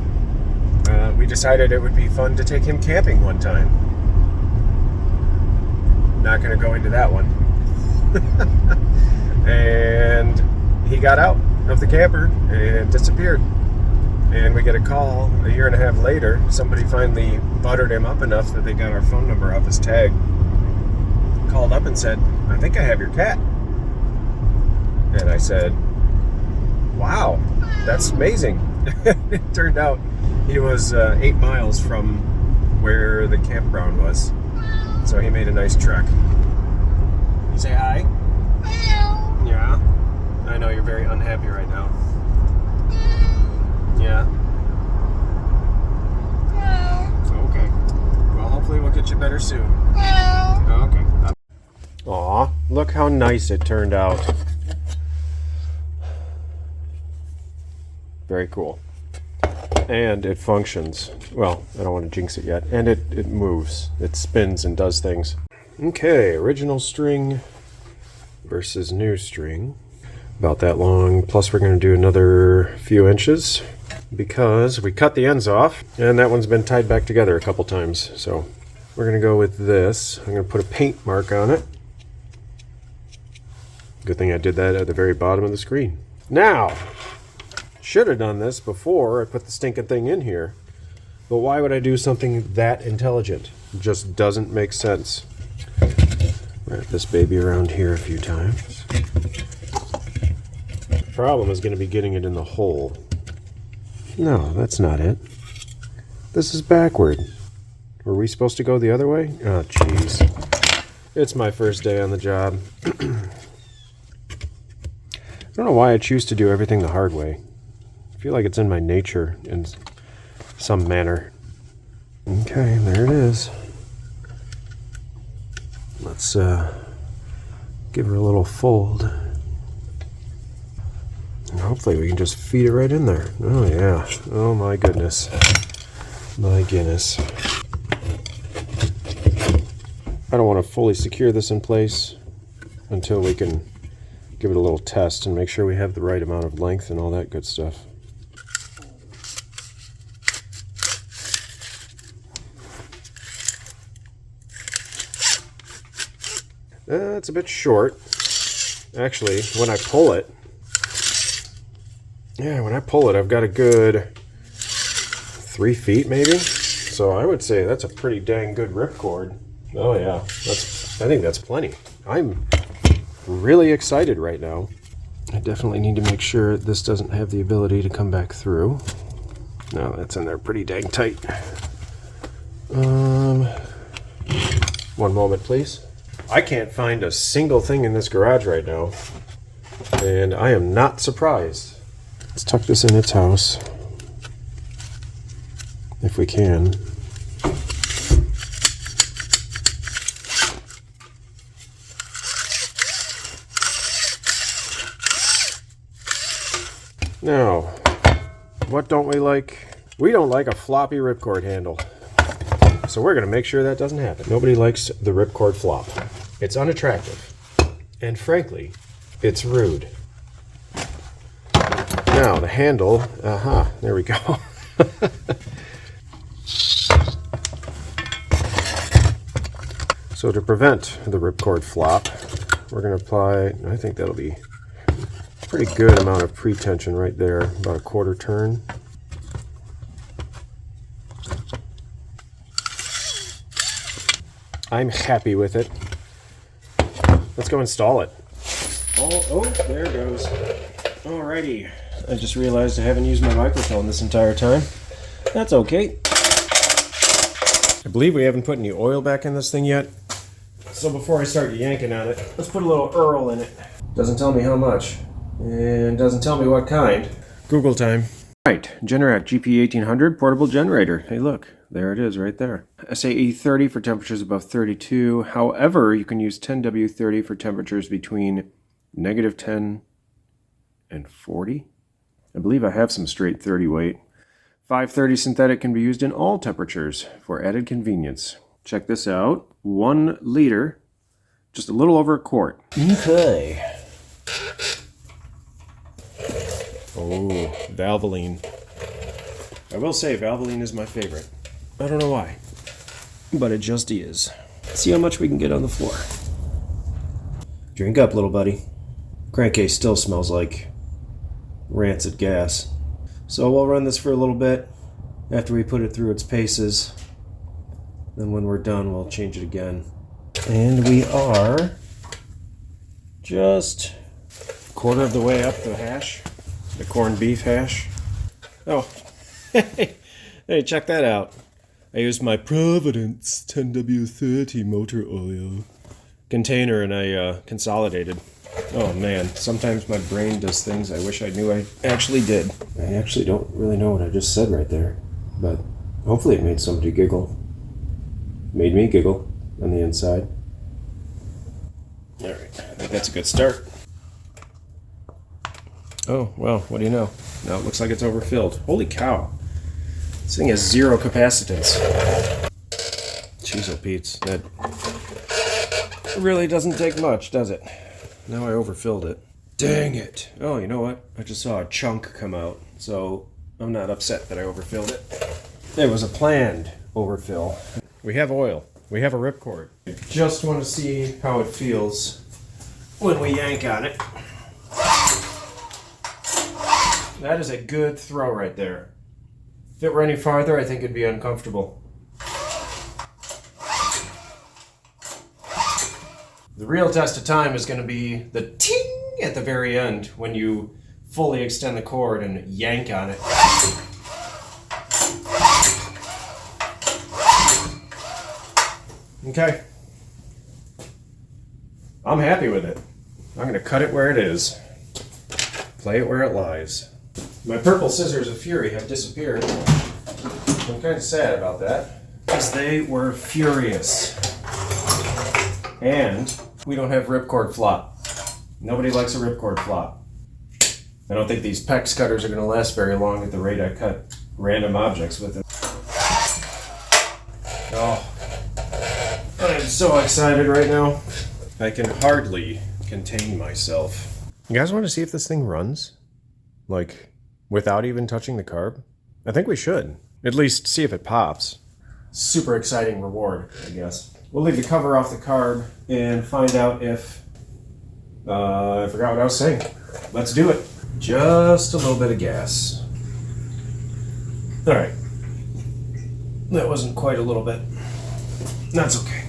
We decided it would be fun to take him camping one time. Not going to go into that one. And he got out of the camper and disappeared. And we get a call 1.5 years later. Somebody finally buttered him up enough that they got our phone number off his tag. Called up and said, I think I have your cat. And I said, wow, that's amazing. It turned out he was 8 miles from where the campground was. So he made a nice trek. You say hi? Hello. Yeah? I know you're very unhappy right now. Yeah? No. Okay. Well, hopefully we'll get you better soon. No. Okay. Aw, look how nice it turned out. Very cool. And it functions. Well, I don't want to jinx it yet. And it moves. It spins and does things. Okay, original string versus new string. About that long. Plus we're going to do another few inches because we cut the ends off and that one's been tied back together a couple times. So we're going to go with this. I'm going to put a paint mark on it. Good thing I did that at the very bottom of the screen. Now, should have done this before I put the stinking thing in here. But why would I do something that intelligent? It just doesn't make sense. Wrap this baby around here a few times. The problem is going to be getting it in the hole. No, that's not it. This is backward. Were we supposed to go the other way? Oh, jeez. It's my first day on the job. I don't know why I choose to do everything the hard way. I feel like it's in my nature in some manner. Okay, there it is. Let's give her a little fold. And hopefully we can just feed it right in there. Oh yeah. Oh my goodness. My goodness. I don't want to fully secure this in place until we can give it a little test and make sure we have the right amount of length and all that good stuff. It's a bit short. Actually, when I pull it, I've got a good 3 feet maybe. So I would say that's a pretty dang good ripcord. Oh yeah, I think that's plenty. I'm really excited right now. I definitely need to make sure this doesn't have the ability to come back through. No, that's in there pretty dang tight. One moment, please. I can't find a single thing in this garage right now, and I am not surprised. Let's tuck this in its house, if we can. Now, what don't we like? We don't like a floppy ripcord handle. So we're going to make sure that doesn't happen. Nobody likes the ripcord flop. It's unattractive. And frankly, it's rude. Now, the handle, there we go. So to prevent the ripcord flop, we're going to apply, I think that'll be a pretty good amount of pre-tension right there, about a quarter turn. I'm happy with it. Let's go install it. Oh, there it goes. Alrighty. I just realized I haven't used my microphone this entire time. That's okay. I believe we haven't put any oil back in this thing yet. So before I start yanking on it, let's put a little Earl in it. Doesn't tell me how much. And doesn't tell me what kind. Google time. Right, Generac GP1800 portable generator. Hey look, there it is right there. SAE 30 for temperatures above 32. However, you can use 10W30 for temperatures between -10 and 40. I believe I have some straight 30 weight. 530 synthetic can be used in all temperatures for added convenience. Check this out. 1 liter, just a little over a quart. Okay. Oh, Valvoline. I will say Valvoline is my favorite. I don't know why, but it just is. Let's see how much we can get on the floor. Drink up, little buddy. Crankcase still smells like rancid gas. So we'll run this for a little bit after we put it through its paces. Then when we're done, we'll change it again. And we are just a quarter of the way up the hash. The corned beef hash. Oh, hey, check that out. I used my Providence 10W30 motor oil container and I consolidated. Oh man, sometimes my brain does things I wish I knew I actually did. I actually don't really know what I just said right there, but hopefully it made somebody giggle. Made me giggle on the inside. Alright, I think that's a good start. Oh, well, what do you know? Now it looks like it's overfilled. Holy cow. This thing has 0 capacitance. Jeez, oh Pete's. That really doesn't take much, does it? Now I overfilled it. Dang it. Oh, you know what? I just saw a chunk come out, so I'm not upset that I overfilled it. It was a planned overfill. We have oil. We have a ripcord. I just want to see how it feels when we yank on it. That is a good throw right there. If it were any farther, I think it'd be uncomfortable. The real test of time is going to be the ting at the very end when you fully extend the cord and yank on it. Okay. I'm happy with it. I'm going to cut it where it is. Play it where it lies. My purple scissors of fury have disappeared. I'm kind of sad about that, because they were furious. And we don't have ripcord flop. Nobody likes a ripcord flop. I don't think these PEX cutters are going to last very long at the rate I cut random objects with them. Oh, I'm going to so excited right now. I can hardly contain myself. You guys want to see if this thing runs? Like, without even touching the carb? I think we should. At least see if it pops. Super exciting reward, I guess. We'll leave the cover off the carb and find out if... I forgot what I was saying. Let's do it. Just a little bit of gas. Alright. That wasn't quite a little bit. That's okay.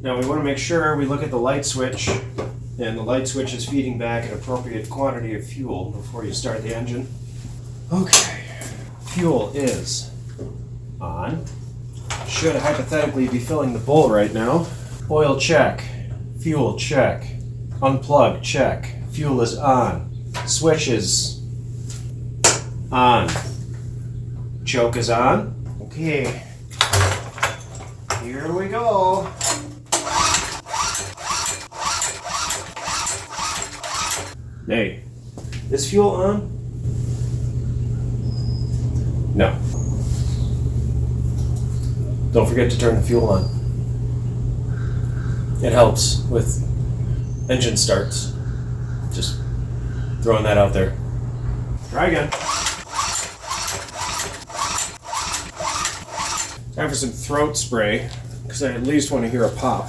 Now we want to make sure we look at the light switch, and the light switch is feeding back an appropriate quantity of fuel before you start the engine. Okay. Fuel is on. Should hypothetically be filling the bowl right now. Oil check. Fuel check. Unplug check. Fuel is on. Switch is on. Choke is on. Okay. Here we go. Hey, is fuel on? No. Don't forget to turn the fuel on. It helps with engine starts. Just throwing that out there. Try again. Time for some throat spray, because I at least want to hear a pop.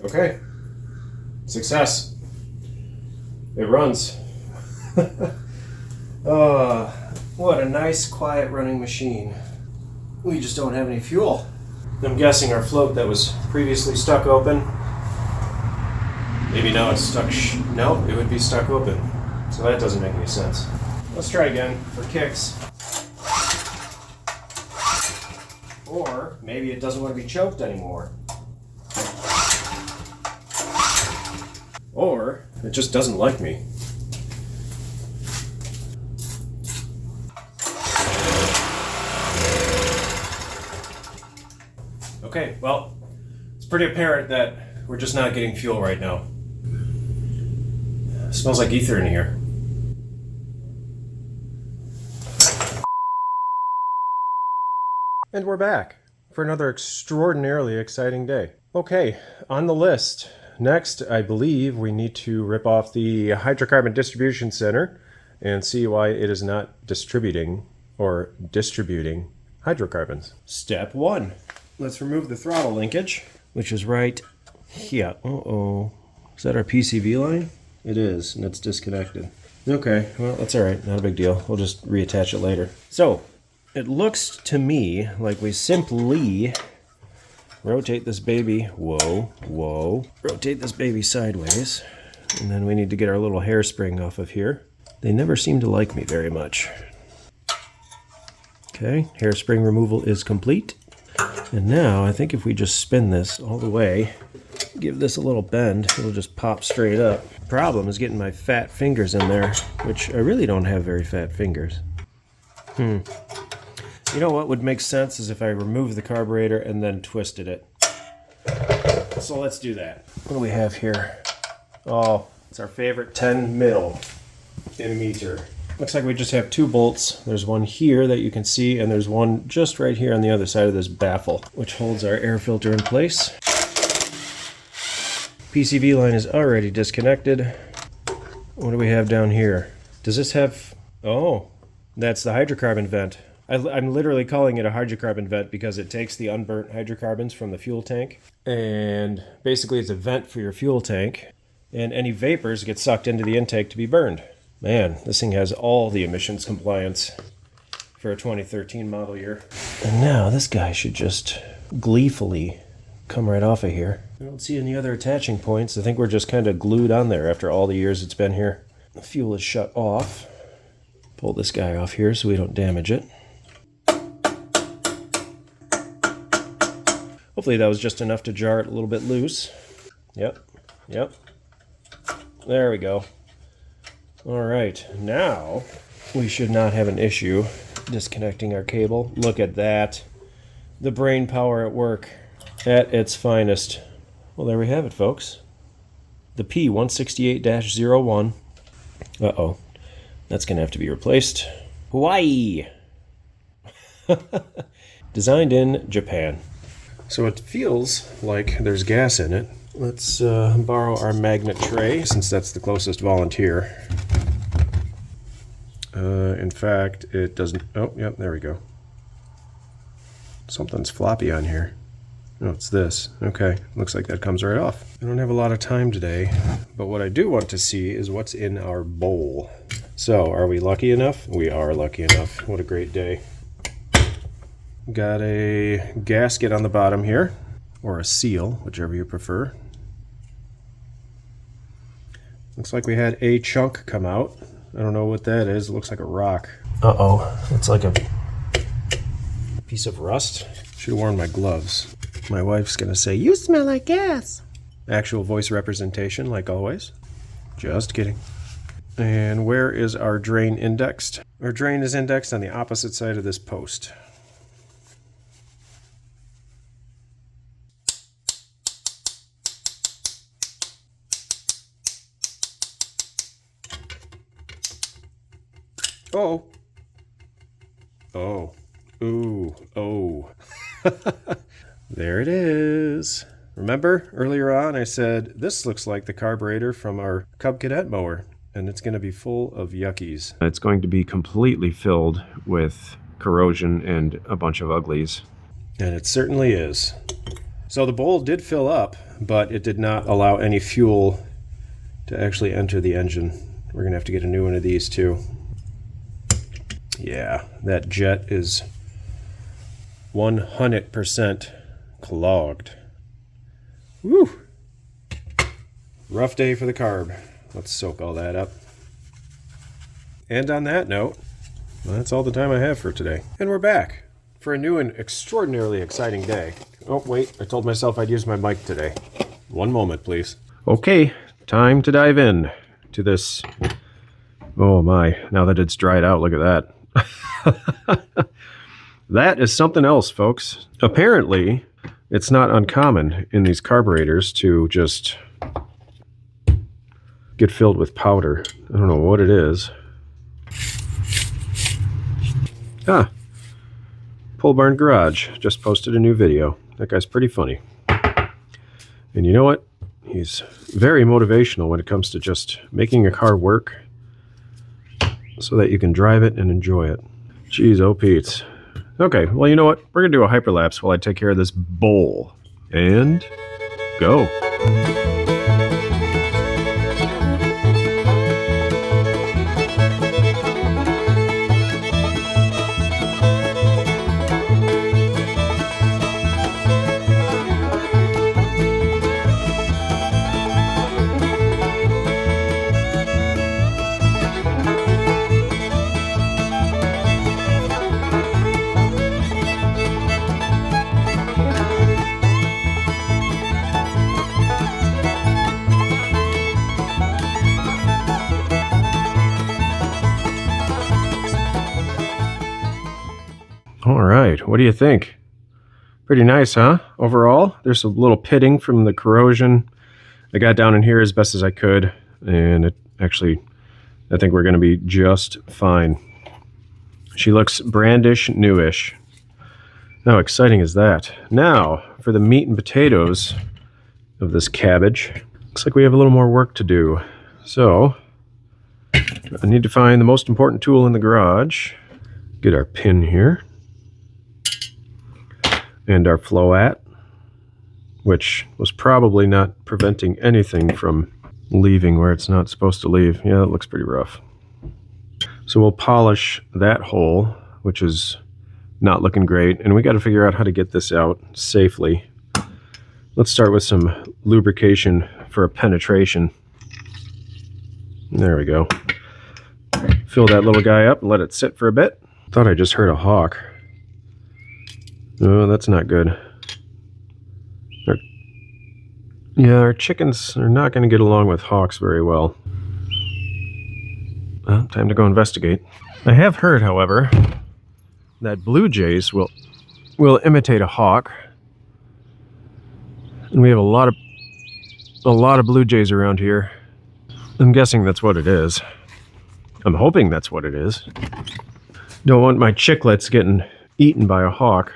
Okay. Success. It runs. What a nice, quiet running machine. We just don't have any fuel. I'm guessing our float that was previously stuck open, maybe now it's stuck no, it would be stuck open. So that doesn't make any sense. Let's try again for kicks. Or maybe it doesn't want to be choked anymore. Or it just doesn't like me. Okay, well, it's pretty apparent that we're just not getting fuel right now. It smells like ether in here. And we're back for another extraordinarily exciting day. Okay, on the list. Next, I believe we need to rip off the hydrocarbon distribution center and see why it is not distributing hydrocarbons. Step 1. Let's remove the throttle linkage, which is right here. Uh-oh. Is that our PCV line? It is, and it's disconnected. Okay, well, that's all right. Not a big deal. We'll just reattach it later. So, it looks to me like we simply rotate this baby, rotate this baby sideways, and then we need to get our little hairspring off of here. They never seem to like me very much. Okay, hairspring removal is complete. And now, I think if we just spin this all the way, give this a little bend, it'll just pop straight up. Problem is getting my fat fingers in there, which I really don't have very fat fingers. You know what would make sense is if I remove the carburetor and then twisted it. So let's do that. What do we have here? Oh, it's our favorite 10 mil meter. Looks like we just have 2 bolts. There's one here that you can see, and there's one just right here on the other side of this baffle, which holds our air filter in place. PCV line is already disconnected. What do we have down here? Does this have... Oh, that's the hydrocarbon vent. I'm literally calling it a hydrocarbon vent because it takes the unburnt hydrocarbons from the fuel tank, and basically it's a vent for your fuel tank, and any vapors get sucked into the intake to be burned. Man, this thing has all the emissions compliance for a 2013 model year. And now this guy should just gleefully come right off of here. I don't see any other attaching points. I think we're just kind of glued on there after all the years it's been here. The fuel is shut off. Pull this guy off here so we don't damage it. Hopefully that was just enough to jar it a little bit loose. Yep. There we go. Alright, now we should not have an issue disconnecting our cable. Look at that. The brain power at work at its finest. Well, there we have it, folks. The P168-01 Uh-oh. That's going to have to be replaced. Hawaii! Designed in Japan. So it feels like there's gas in it. Let's borrow our magnet tray, since that's the closest volunteer. In fact, it doesn't... Oh, yep, there we go. Something's floppy on here. Oh, it's this. Okay, looks like that comes right off. I don't have a lot of time today, but what I do want to see is what's in our bowl. So, are we lucky enough? We are lucky enough. What a great day. Got a gasket on the bottom here, or a seal, whichever you prefer. Looks like we had a chunk come out. I don't know what that is. It looks like a rock. Uh-oh. It's like a piece of rust. Should have worn my gloves. My wife's gonna say, "You smell like gas." Actual voice representation, like always. Just kidding. And where is our drain indexed? Our drain is indexed on the opposite side of this post. Oh. Oh. Ooh. Oh. There it is. Remember earlier on I said this looks like the carburetor from our Cub Cadet mower, and it's going to be full of yuckies. It's going to be completely filled with corrosion and a bunch of uglies. And it certainly is. So the bowl did fill up, but it did not allow any fuel to actually enter the engine. We're going to have to get a new one of these too. Yeah, that jet is 100% clogged. Woo! Rough day for the carb. Let's soak all that up. And on that note, that's all the time I have for today. And we're back for a new and extraordinarily exciting day. Oh, wait, I told myself I'd use my mic today. One moment, please. Okay, time to dive in to this. Oh my, now that it's dried out, look at that. That is something else, folks. Apparently, it's not uncommon in these carburetors to just get filled with powder. I don't know what it is. Ah, Pole Barn Garage just posted a new video. That guy's pretty funny. And you know what? He's very motivational when it comes to just making a car work so that you can drive it and enjoy it. Jeez, oh Pete. Okay, well, you know what? We're going to do a hyperlapse while I take care of this bowl. And go. All right, what do you think? Pretty nice, huh? Overall, there's a little pitting from the corrosion. I got down in here as best as I could, and it actually, I think we're going to be just fine. She looks brandish, newish. How exciting is that? Now, for the meat and potatoes of this cabbage. Looks like we have a little more work to do. So, I need to find the most important tool in the garage. Get our pin here. And our float, which was probably not preventing anything from leaving where it's not supposed to leave. Yeah, that looks pretty rough. So we'll polish that hole, which is not looking great, and we got to figure out how to get this out safely. Let's start with some lubrication for a penetration. There we go. Fill that little guy up and let it sit for a bit. Thought I just heard a hawk. Oh, that's not good. Our chickens are not going to get along with hawks very well. Well, time to go investigate. I have heard, however, that blue jays will imitate a hawk. And we have a lot of blue jays around here. I'm guessing that's what it is. I'm hoping that's what it is. Don't want my chicklets getting eaten by a hawk.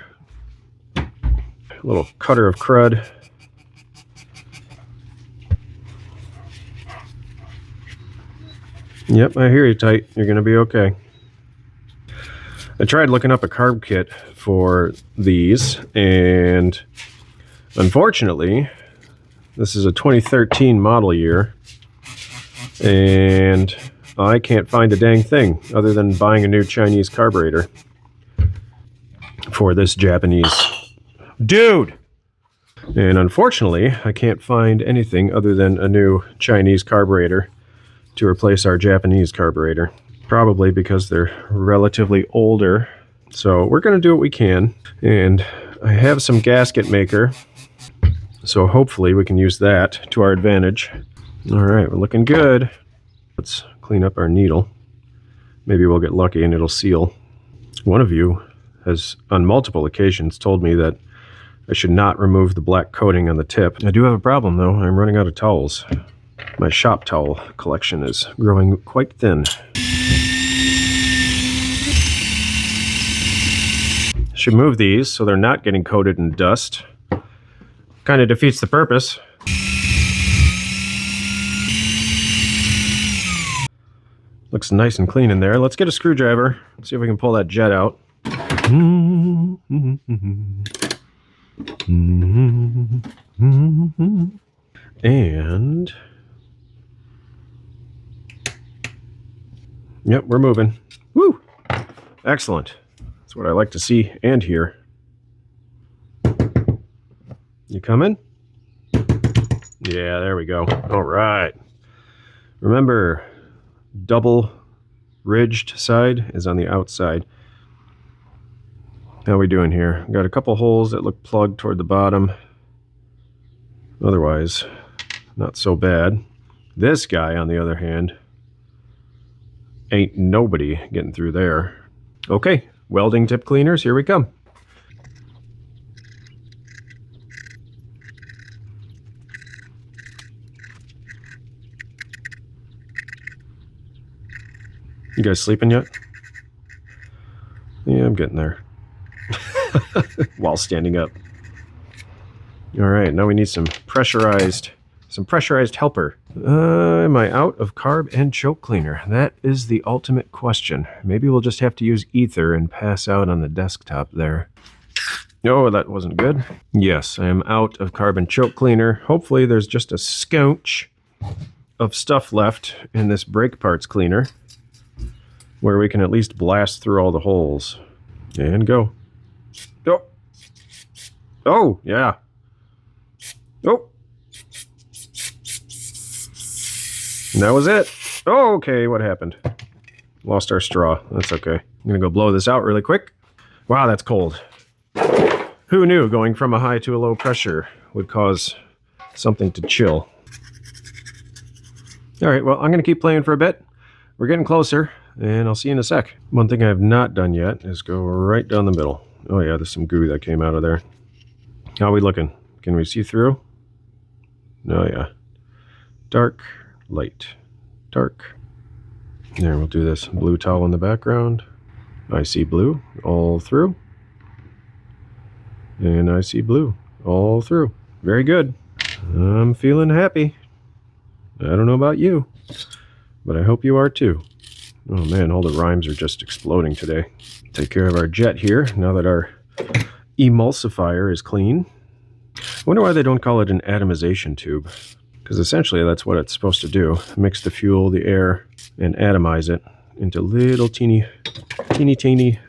A little cutter of crud. Yep, I hear you, Tight. You're going to be okay. I tried looking up a carb kit for these, and unfortunately, this is a 2013 model year, and I can't find a dang thing other than buying a new Chinese carburetor for this Japanese dude. And unfortunately, I can't find anything other than a new Chinese carburetor to replace our Japanese carburetor. Probably because they're relatively older. So we're going to do what we can. And I have some gasket maker. So hopefully we can use that to our advantage. All right, we're looking good. Let's clean up our needle. Maybe we'll get lucky and it'll seal. One of you has on multiple occasions told me that I should not remove the black coating on the tip. I do have a problem though. I'm running out of towels. My shop towel collection is growing quite thin. Should move these so they're not getting coated in dust. Kind of defeats the purpose. Looks nice and clean in there. Let's get a screwdriver. See if we can pull that jet out. And yep, we're moving. Woo! Excellent. That's what I like to see and hear. You coming? Yeah, there we go. All right. Remember, double ridged side is on the outside. How are we doing here? Got a couple holes that look plugged toward the bottom. Otherwise, not so bad. This guy, on the other hand, ain't nobody getting through there. Okay, welding tip cleaners, here we come. You guys sleeping yet? Yeah, I'm getting there. While standing up. All right, now we need some pressurized helper. Am I out of carb and choke cleaner? That is the ultimate question. Maybe we'll just have to use ether and pass out on the desktop there. Oh, that wasn't good. Yes, I am out of carb and choke cleaner. Hopefully there's just a scounch of stuff left in this brake parts cleaner where we can at least blast through all the holes. And go. Oh, oh yeah. Oh. And that was it. Oh, okay, what happened? Lost our straw. That's okay. I'm gonna go blow this out really quick. Wow, that's cold. Who knew going from a high to a low pressure would cause something to chill? All right, well, I'm gonna keep playing for a bit. We're getting closer, and I'll see you in a sec. One thing I have not done yet is go right down the middle. Oh yeah, there's some goo that came out of there. How are we looking? Can we see through? Oh yeah. Dark, light, dark. There, we'll do this blue towel in the background. I see blue all through. And I see blue all through. Very good. I'm feeling happy. I don't know about you, but I hope you are too. Oh man, all the rhymes are just exploding today. Take care of our jet here now that our emulsifier is clean. I wonder why they don't call it an atomization tube, because essentially that's what it's supposed to do. Mix the fuel, the air, and atomize it into little teeny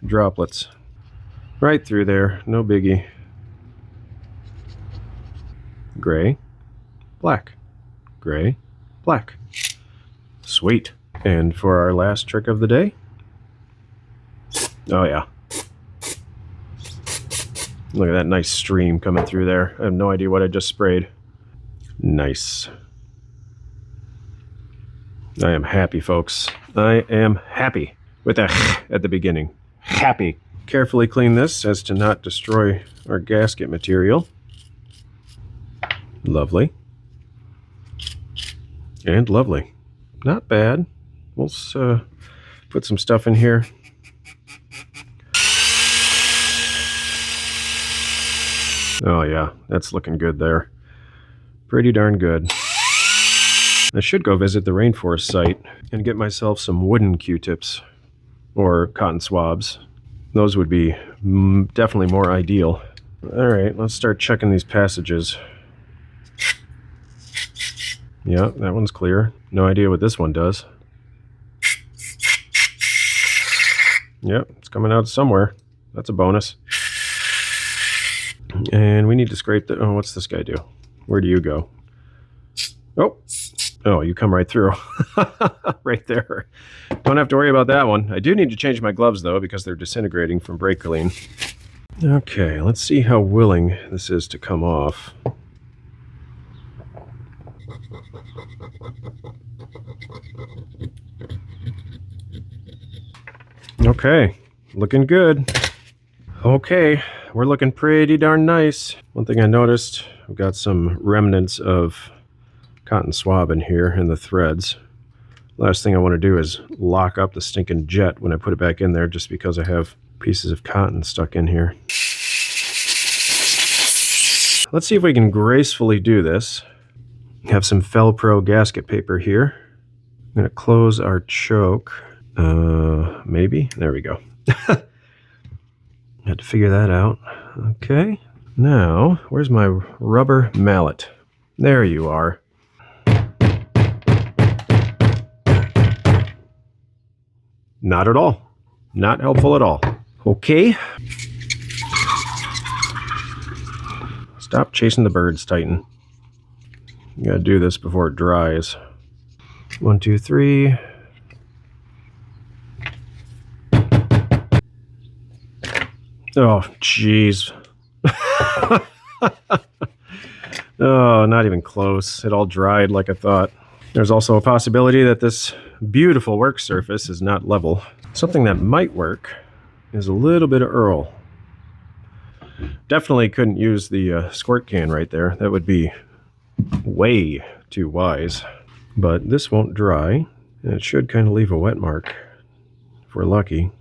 droplets. Right through there, no biggie. Gray, black, gray, black. Sweet. And for our last trick of the day, oh yeah. Look at that nice stream coming through there. I have no idea what I just sprayed. Nice. I am happy, folks. I am happy. With a at the beginning. Happy. Carefully clean this as to not destroy our gasket material. Lovely. And lovely. Not bad. We'll Put some stuff in here. Oh yeah, that's looking good there. Pretty darn good. I should go visit the rainforest site and get myself some wooden Q-tips or cotton swabs. Those would be definitely more ideal. All right, let's start checking these passages. Yeah, that one's clear. No idea what this one does. Yep, it's coming out somewhere. That's a bonus. And we need to scrape the... Oh, what's this guy do? Where do you go? Oh, you come right through. Right there. Don't have to worry about that one. I do need to change my gloves, though, because they're disintegrating from brake clean. Okay, let's see how willing this is to come off. Okay, looking good. Okay, we're looking pretty darn nice. One thing I noticed, I've got some remnants of cotton swab in here in the threads. Last thing I want to do is lock up the stinking jet when I put it back in there, just because I have pieces of cotton stuck in here. Let's see if we can gracefully do this. Have some Felpro gasket paper here. I'm going to close our choke. Maybe? There we go. Had to figure that out. Okay. Now, where's my rubber mallet? There you are. Not at all. Not helpful at all. Okay. Stop chasing the birds, Titan. You gotta do this before it dries. 1, 2, 3. Oh, jeez. Oh, not even close. It all dried like I thought. There's also a possibility that this beautiful work surface is not level. Something that might work is a little bit of Earl. Definitely couldn't use the squirt can right there. That would be way too wise. But this won't dry, and it should kind of leave a wet mark if we're lucky.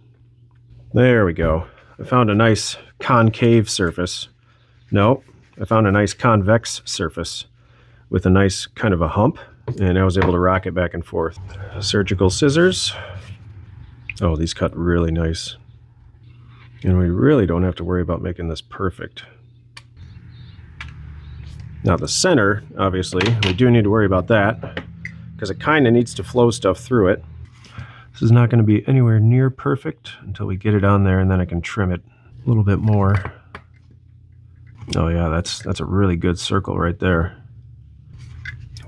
There we go. I found a nice concave surface. No, I found a nice convex surface with a nice kind of a hump, and I was able to rock it back and forth. Surgical scissors. Oh, these cut really nice. And we really don't have to worry about making this perfect. Now the center, obviously, we do need to worry about that, because it kind of needs to flow stuff through it. This is not going to be anywhere near perfect until we get it on there, and then I can trim it a little bit more. Oh yeah, that's a really good circle right there.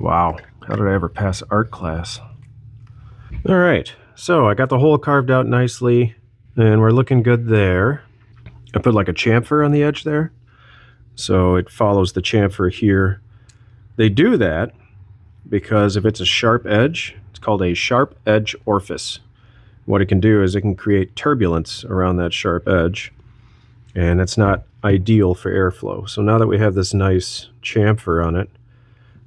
Wow, how did I ever pass art class? All right, so I got the hole carved out nicely, and we're looking good there. I put like a chamfer on the edge there, so it follows the chamfer here. They do that because if it's a sharp edge, it's called a sharp edge orifice. What it can do is it can create turbulence around that sharp edge, and it's not ideal for airflow. So now that we have this nice chamfer on it,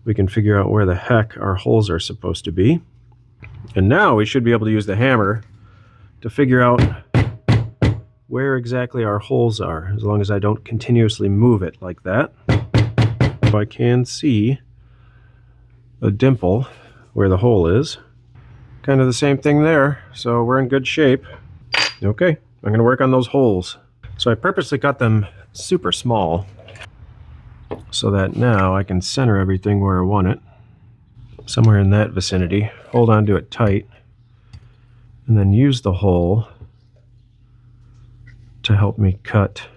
we can figure out where the heck our holes are supposed to be. And now we should be able to use the hammer to figure out where exactly our holes are, as long as I don't continuously move it like that. If I can see a dimple where the hole is. Kind of the same thing there, so we're in good shape. Okay, I'm going to work on those holes. So I purposely cut them super small so that now I can center everything where I want it. Somewhere in that vicinity. Hold on to it tight, and then use the hole to help me cut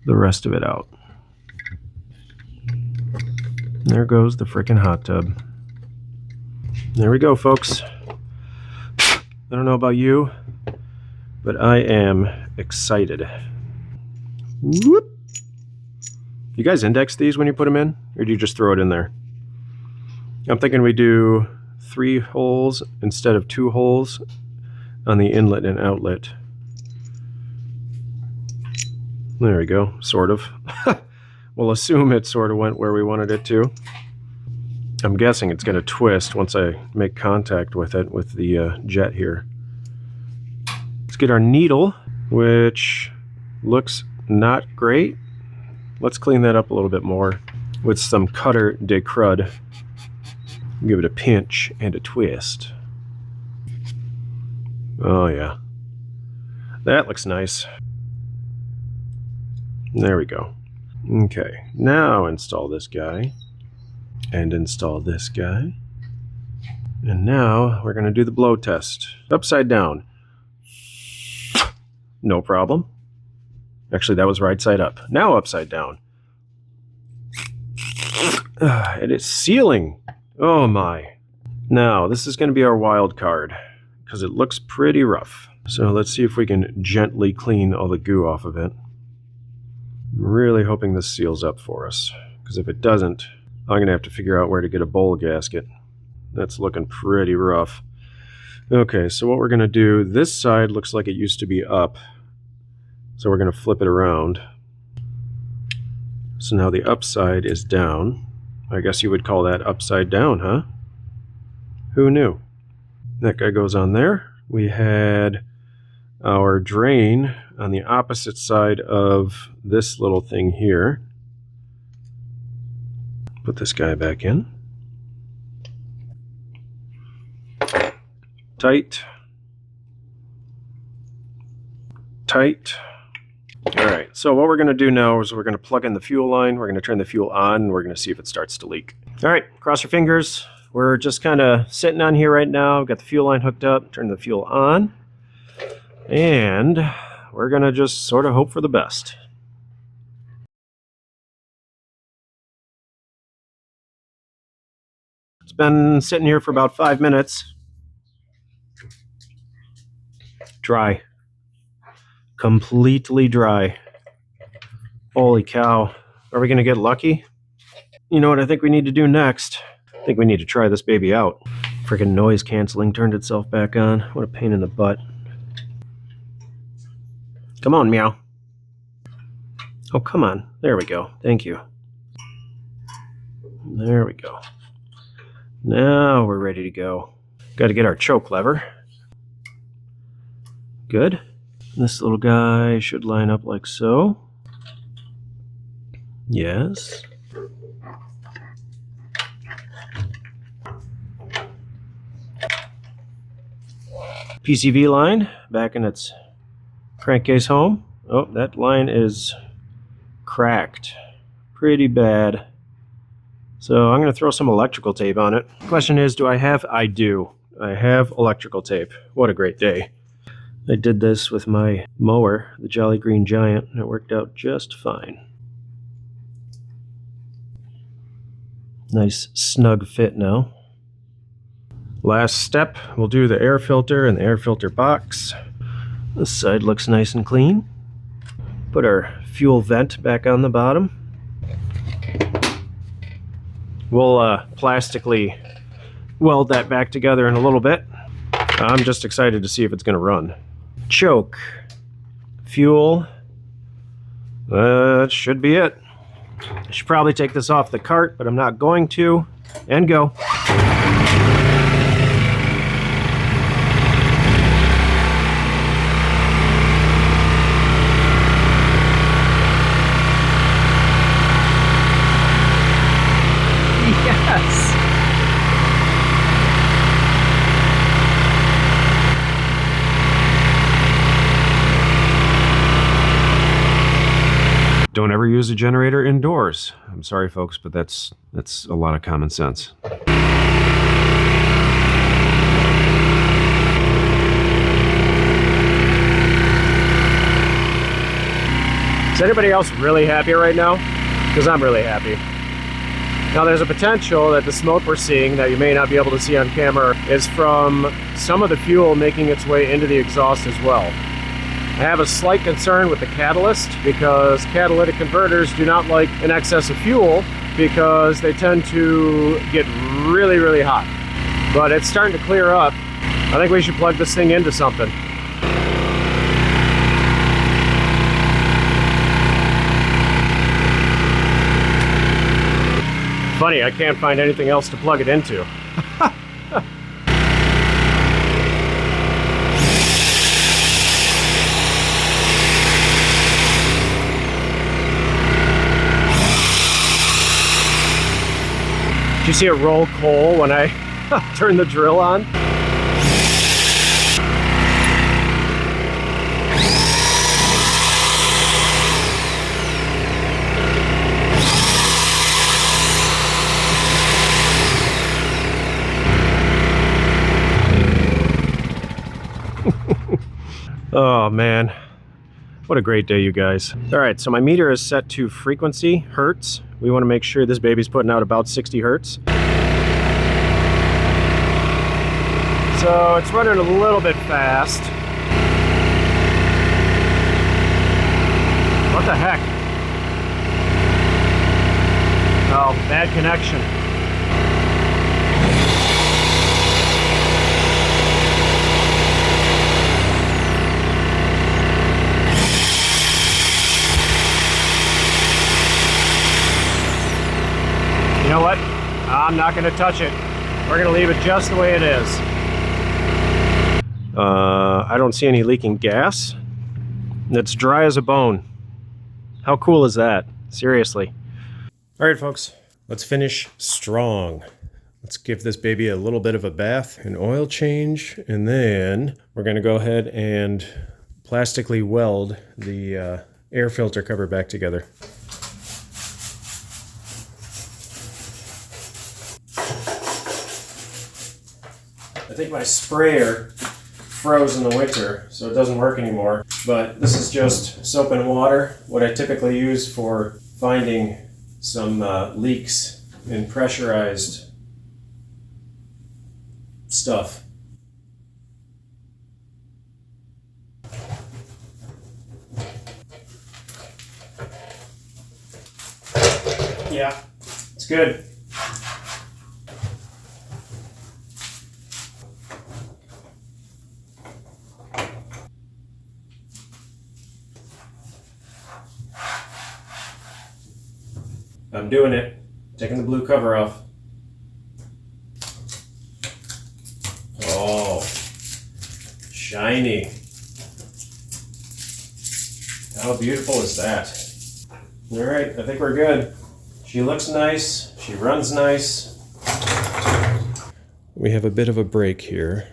the rest of it out. There goes the frickin' hot tub. There we go, folks. I don't know about you, but I am excited. Whoop. You guys index these when you put them in, or do you just throw it in there? I'm thinking we do 3 holes instead of 2 holes on the inlet and outlet. There we go, sort of. We'll assume it sort of went where we wanted it to. I'm guessing it's going to twist once I make contact with it with the jet here. get our needle, which looks not great. Let's clean that up a little bit more with some Cutter de Crud. Give it a pinch and a twist. Oh yeah, that looks nice. There we go. Okay, now install this guy and install this guy. And now we're going to do the blow test. Upside down. No problem. Actually, that was right side up. Now upside down. It is sealing. Oh my. Now, this is going to be our wild card because it looks pretty rough. So let's see if we can gently clean all the goo off of it. I'm really hoping this seals up for us, because if it doesn't, I'm going to have to figure out where to get a bowl gasket. That's looking pretty rough. Okay, so what we're going to do, this side looks like it used to be up, so we're going to flip it around. So now the upside is down. I guess you would call that upside down, huh? Who knew? That guy goes on there. We had our drain on the opposite side of this little thing here. Put this guy back in. Tight. Tight. All right, so what we're going to do now is we're going to plug in the fuel line. We're going to turn the fuel on, and we're going to see if it starts to leak. All right, cross your fingers. We're just kind of sitting on here right now. We've got the fuel line hooked up. Turn the fuel on. And we're going to just sort of hope for the best. It's been sitting here for about 5 minutes. Dry. Completely dry. Holy cow. Are we going to get lucky? You know what I think we need to do next? I think we need to try this baby out. Freaking noise canceling turned itself back on. What a pain in the butt. Come on, meow. Oh, come on. There we go. Thank you. There we go. Now we're ready to go. Got to get our choke lever. Good. This little guy should line up like so. Yes. PCV line back in its crankcase home. Oh, that line is cracked pretty bad. So I'm going to throw some electrical tape on it. Question is, do I have? I do. I have electrical tape. What a great day. I did this with my mower, the Jolly Green Giant, and it worked out just fine. Nice snug fit now. Last step, we'll do the air filter and the air filter box. This side looks nice and clean. Put our fuel vent back on the bottom. We'll plastically weld that back together in a little bit. I'm just excited to see if it's going to run. Choke. Fuel. That should be it. I should probably take this off the cart, but I'm not going to. And go. Yes! Don't ever use a generator indoors. I'm sorry, folks, but that's a lot of common sense. Is anybody else really happy right now? Because I'm really happy. Now there's a potential that the smoke we're seeing that you may not be able to see on camera is from some of the fuel making its way into the exhaust as well. I have a slight concern with the catalyst because catalytic converters do not like an excess of fuel because they tend to get really, really hot. But it's starting to clear up. I think we should plug this thing into something. Funny, I can't find anything else to plug it into. Did you see it roll coal when I turned the drill on? Oh man, what a great day, you guys. All right, so my meter is set to frequency, hertz. We want to make sure this baby's putting out about 60 hertz. So it's running a little bit fast. What the heck? Oh, bad connection. You know what? I'm not going to touch it. We're going to leave it just the way it is. I don't see any leaking gas. It's dry as a bone. How cool is that? Seriously. All right, folks. Let's finish strong. Let's give this baby a little bit of a bath and oil change, and then we're going to go ahead and plastically weld the air filter cover back together. I think my sprayer froze in the winter, so it doesn't work anymore. But this is just soap and water, what I typically use for finding some leaks in pressurized stuff. Yeah, it's good. I'm doing it. Taking the blue cover off. Oh, shiny. How beautiful is that? All right, I think we're good. She looks nice. She runs nice. We have a bit of a break here.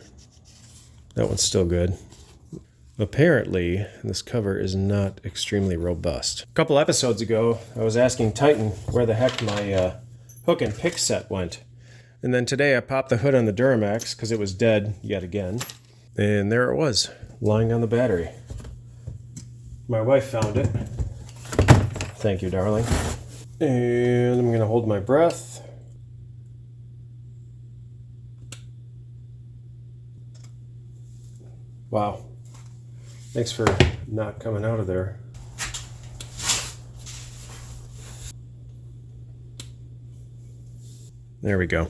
That one's still good. Apparently, this cover is not extremely robust. A couple episodes ago, I was asking Titan where the heck my hook and pick set went. And then today I popped the hood on the Duramax because it was dead yet again. And there it was, lying on the battery. My wife found it. Thank you, darling. And I'm going to hold my breath. Wow. Thanks for not coming out of there. There we go.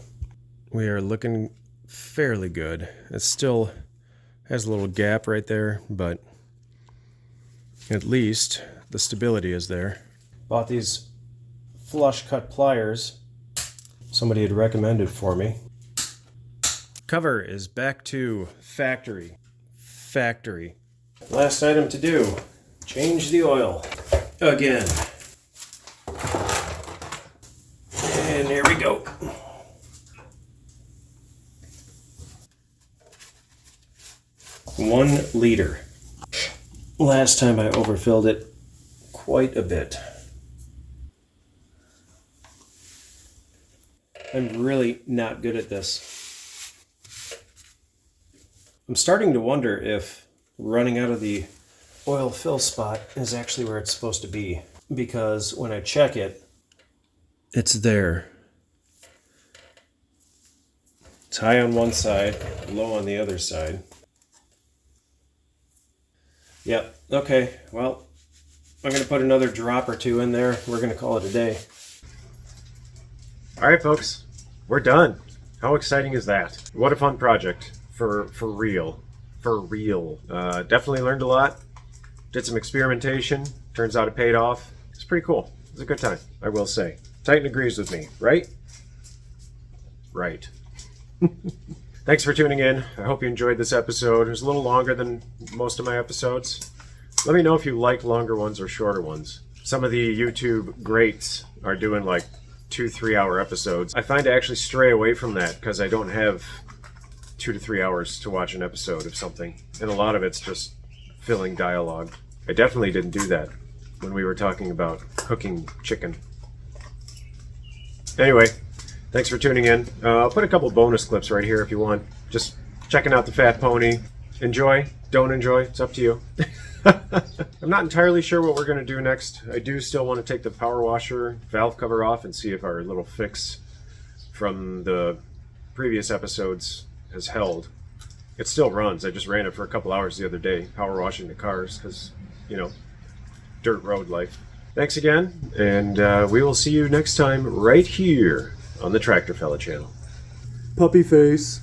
We are looking fairly good. It still has a little gap right there, but at least the stability is there. Bought these flush cut pliers somebody had recommended for me. Cover is back to factory. Last item to do, change the oil again. And there we go. One liter. Last time I overfilled it quite a bit. I'm really not good at this. I'm starting to wonder if running out of the oil fill spot is actually where it's supposed to be, because when I check it, it's there. It's high on one side, low on the other side. Yep, okay, well, I'm going to put another drop or two in there. We're going to call it a day. All right, folks, we're done. How exciting is that? What a fun project, for real. For real. Definitely learned a lot. Did some experimentation. Turns out it paid off. It's pretty cool. It's a good time, I will say. Titan agrees with me, right? Right. Thanks for tuning in. I hope you enjoyed this episode. It was a little longer than most of my episodes. Let me know if you like longer ones or shorter ones. Some of the YouTube greats are doing like 2-3 hour episodes. I find I actually stray away from that because I don't have 2 to 3 hours to watch an episode of something. And a lot of it's just filling dialogue. I definitely didn't do that when we were talking about cooking chicken. Anyway, thanks for tuning in. I'll put a couple bonus clips right here if you want. Just checking out the Fat Pony. Enjoy, don't enjoy, it's up to you. I'm not entirely sure what we're going to do next. I do still want to take the power washer valve cover off and see if our little fix from the previous episodes has held. It still runs. I just ran it for a couple hours the other day, power washing the cars, because, you know, dirt road life. Thanks again, and we will see you next time right here on the Tractor Fella channel. Puppy face.